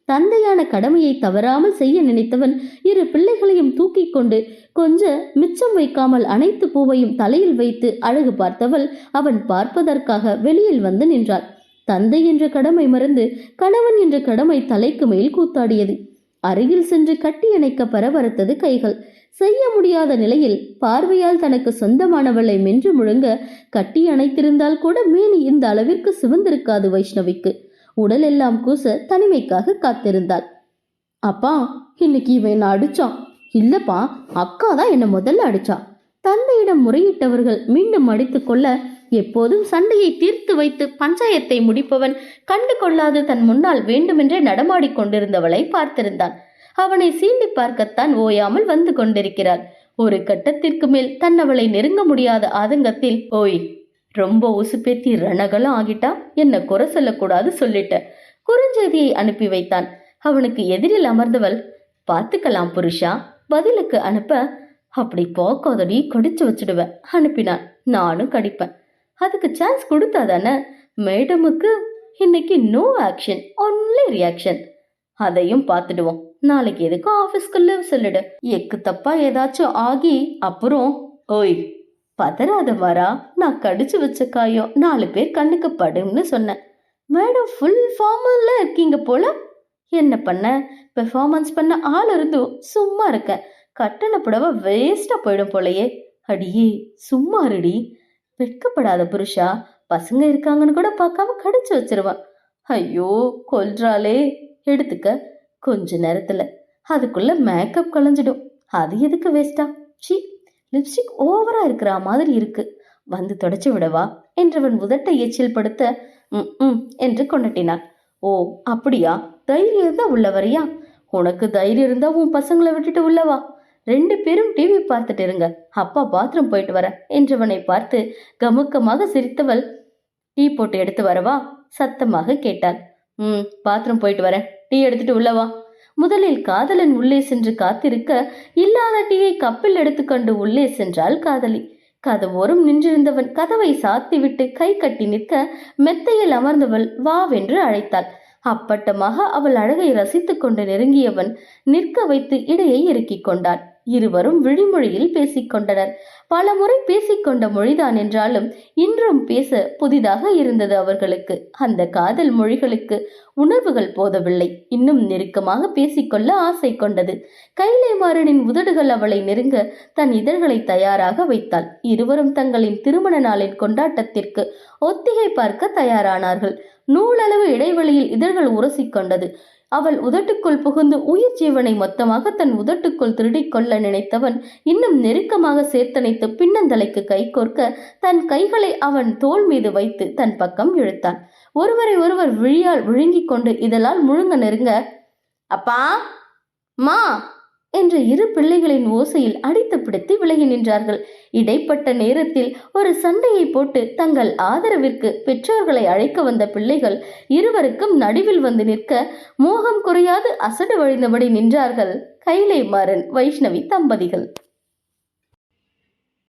தந்தையான கடமையை தவறாமல் செய்ய நினைத்தவன் 2 பிள்ளைகளையும் தூக்கி கொண்டு கொஞ்ச மிச்சம் வைக்காமல் அனைத்து பூவையும் தலையில் வைத்து அழகு பார்த்தவள் அவன் பார்ப்பதற்காக வெளியில் வந்து நின்றாள். தந்தை என்ற கடமை மறந்து கணவன் என்ற கடமை தலைக்கு மேல் கூத்தாடியது. அருகில் சென்று கட்டி அணைக்க பரபரத்தது கைகள். செய்ய முடியாத நிலையில் பார்வையால் தனக்கு சொந்தமானவளை மென்று முழுங்க கட்டி அணைத்திருந்தால் கூட மேனி இந்த அளவிற்கு சிவந்திருக்காது வைஷ்ணவிக்கு. உடல் எல்லாம் கூச தனிமைக்காக காத்திருந்தாள். அப்பா, இன்னைக்கு இவன் அடிச்சான். இல்லப்பா, அக்கா தான் என்ன முதல்ல அடிச்சா. தந்தையிடம் முறையிட்டவர்கள் மீண்டும் அடித்துக் கொள்ள எப்போதும் சண்டையை தீர்த்து வைத்து பஞ்சாயத்தை முடிப்பவன் கண்டு கொள்ளாது தன் முன்னால் வேண்டுமென்றே நடமாடிக் கொண்டிருந்தவளை பார்த்திருந்தான். அவனை சீண்டி பார்க்கத்தான் ஓயாமல் வந்து கொண்டிருக்கிறாள். ஒரு கட்டத்திற்கு மேல் தன்னவளை நெருங்க முடியாத ஆதங்கத்தில், ஓய், ரொம்ப உசுப்பேத்தி ரணகலம் ஆகிட்டா, என்ன குறை சொல்லக்கூடாது சொல்லிட்ட குறுஞ்செய்தியை அனுப்பி வைத்தான். அவனுக்கு எதிரில் அமர்ந்தவள், பார்த்துக்கலாம் புருஷா பதிலுக்கு அனுப்ப, அப்படி போக்காதடி கடிச்சு வச்சிடுவேன் அனுப்பினான். நானும் கடிப்பேன். அதுக்கு சான்ஸ் கொடுத்தாதானே? மேடமுக்கு இன்னைக்கு நோ ஆக்ஷன், ஒன்லி ரியாக்ஷன். அதையும் பார்த்துடுவோம். நாளைக்கு எதுக்கும் ஆபீஸ்க்கு லீவ் சொல்லிடு. எக்கு தப்பா ஏதாச்சும் ஆகி அப்புறம், ஓய் பதறாத மாறா, நான் கடிச்சு வச்ச காயம் 4 பேர் கண்ணுக்கு படும்னு சொன்னேன். மேடம் ஃபுல் ஃபார்மல்ல இருக்கீங்க போல. என்ன பண்ண, பெர்ஃபார்மன்ஸ் பண்ண ஆள் இருந்தும் சும்மா இருக்க. கட்டண புடவை வேஸ்டா போயிடும் போலையே. அடியே சும்மா இருடி. வெட்கப்படாத புருஷா, பசங்க இருக்காங்கன்னு கூட பார்க்காம கடிச்சு வச்சிருவான். ஐயோ கொல்றாளே. எடுத்துக்க, கொஞ்ச நேரத்துல அதுக்குள்ள மேக்கப் கலைஞ்சிடும். அது எதுக்கு வேஸ்டா? சி, லிப்ஸ்டிக் ஓவரா இருக்கிற மாதிரி இருக்கு, வந்து தொடச்சு விடவா என்றவன் உதட்டை எச்சில் படுத்த என்று கொண்டட்டினான். ஓ அப்படியா? தைரியம் தான் உள்ள வரியா? உனக்கு தைரியம் இருந்தா உன் பசங்களை விட்டுட்டு உள்ளவா. 2 பேரும் டிவி பார்த்துட்டு இருங்க, அப்பா பாத்ரூம் போயிட்டு வர என்றவனை பார்த்து கமுக்கமாக சிரித்தவள், டீ போட்டு எடுத்து வரவா? சத்தமாக கேட்டாள். பாத்ரூம் போயிட்டு வரேன், டீ எடுத்துட்டு உள்ளவா. முதலில் காதலன் உள்ளே சென்று காத்திருக்க, இல்லாத டீயை கப்பில் எடுத்துக்கொண்டு உள்ளே சென்றாள் காதலி. கதவோரம் நின்றிருந்தவன் கதவை சாத்திவிட்டு கை கட்டி நிற்க, மெத்தையில் அமர்ந்தவள் வாவென்று அழைத்தாள். அப்பட்டமாக அவள் அழகை ரசித்துக் கொண்டு நெருங்கியவன் நிற்க வைத்து இடையை இறுக்கிக் கொண்டான். இருவரும் விழிமொழியில் பேசிக்கொண்டனர். பல முறை பேசிக்கொண்ட மொழிதான் என்றாலும் இன்றும் பேச புதிதாக இருந்தது அவர்களுக்கு. அந்த காதல் மொழிகளுக்கு உணர்வுகள் போதவில்லை. இன்னும் நெருக்கமாக பேசிக்கொள்ள ஆசை கொண்டது. கைலேமாறனின் உதடுகள் அவளை நெருங்க தன் இதழ்களை தயாராக வைத்தாள். இருவரும் தங்களின் திருமண நாளின் கொண்டாட்டத்திற்கு ஒத்திகை பார்க்க தயாரானார்கள். நூலளவு இடைவெளியில் இதழ்கள் உரசிக்கொண்டது. அவள் உதட்டுக்குள் புகுந்து உயிர் ஜீவனை மொத்தமாக தன் உதட்டுக்குள் திருடிக் கொள்ள நினைத்தவன் இன்னும் நெருக்கமாக சேர்த்தனைத்து பின்னந்தலைக்கு கை கோர்க்க தன் கைகளை அவன் தோள் மீது வைத்து தன் பக்கம் இழுத்தான். ஒருவரை ஒருவர் விழியால் விழுங்கிக் கொண்டு இதழால் முழுங்க நெருங்க, அப்பா மா என்ற இரு பிள்ளைகளின் ஓசையில் அடித்து பிடித்து விலகி நின்றார்கள். இடைப்பட்ட நேரத்தில் ஒரு சண்டையை போட்டு தங்கள் ஆதரவிற்கு பெற்றோர்களை அழைக்க வந்த பிள்ளைகள் இருவருக்கும் நடுவில் வந்து நிற்க மோகம் குறையாது அசடு வழிந்தபடி நின்றார்கள் கைலேமாறன் வைஷ்ணவி தம்பதிகள்.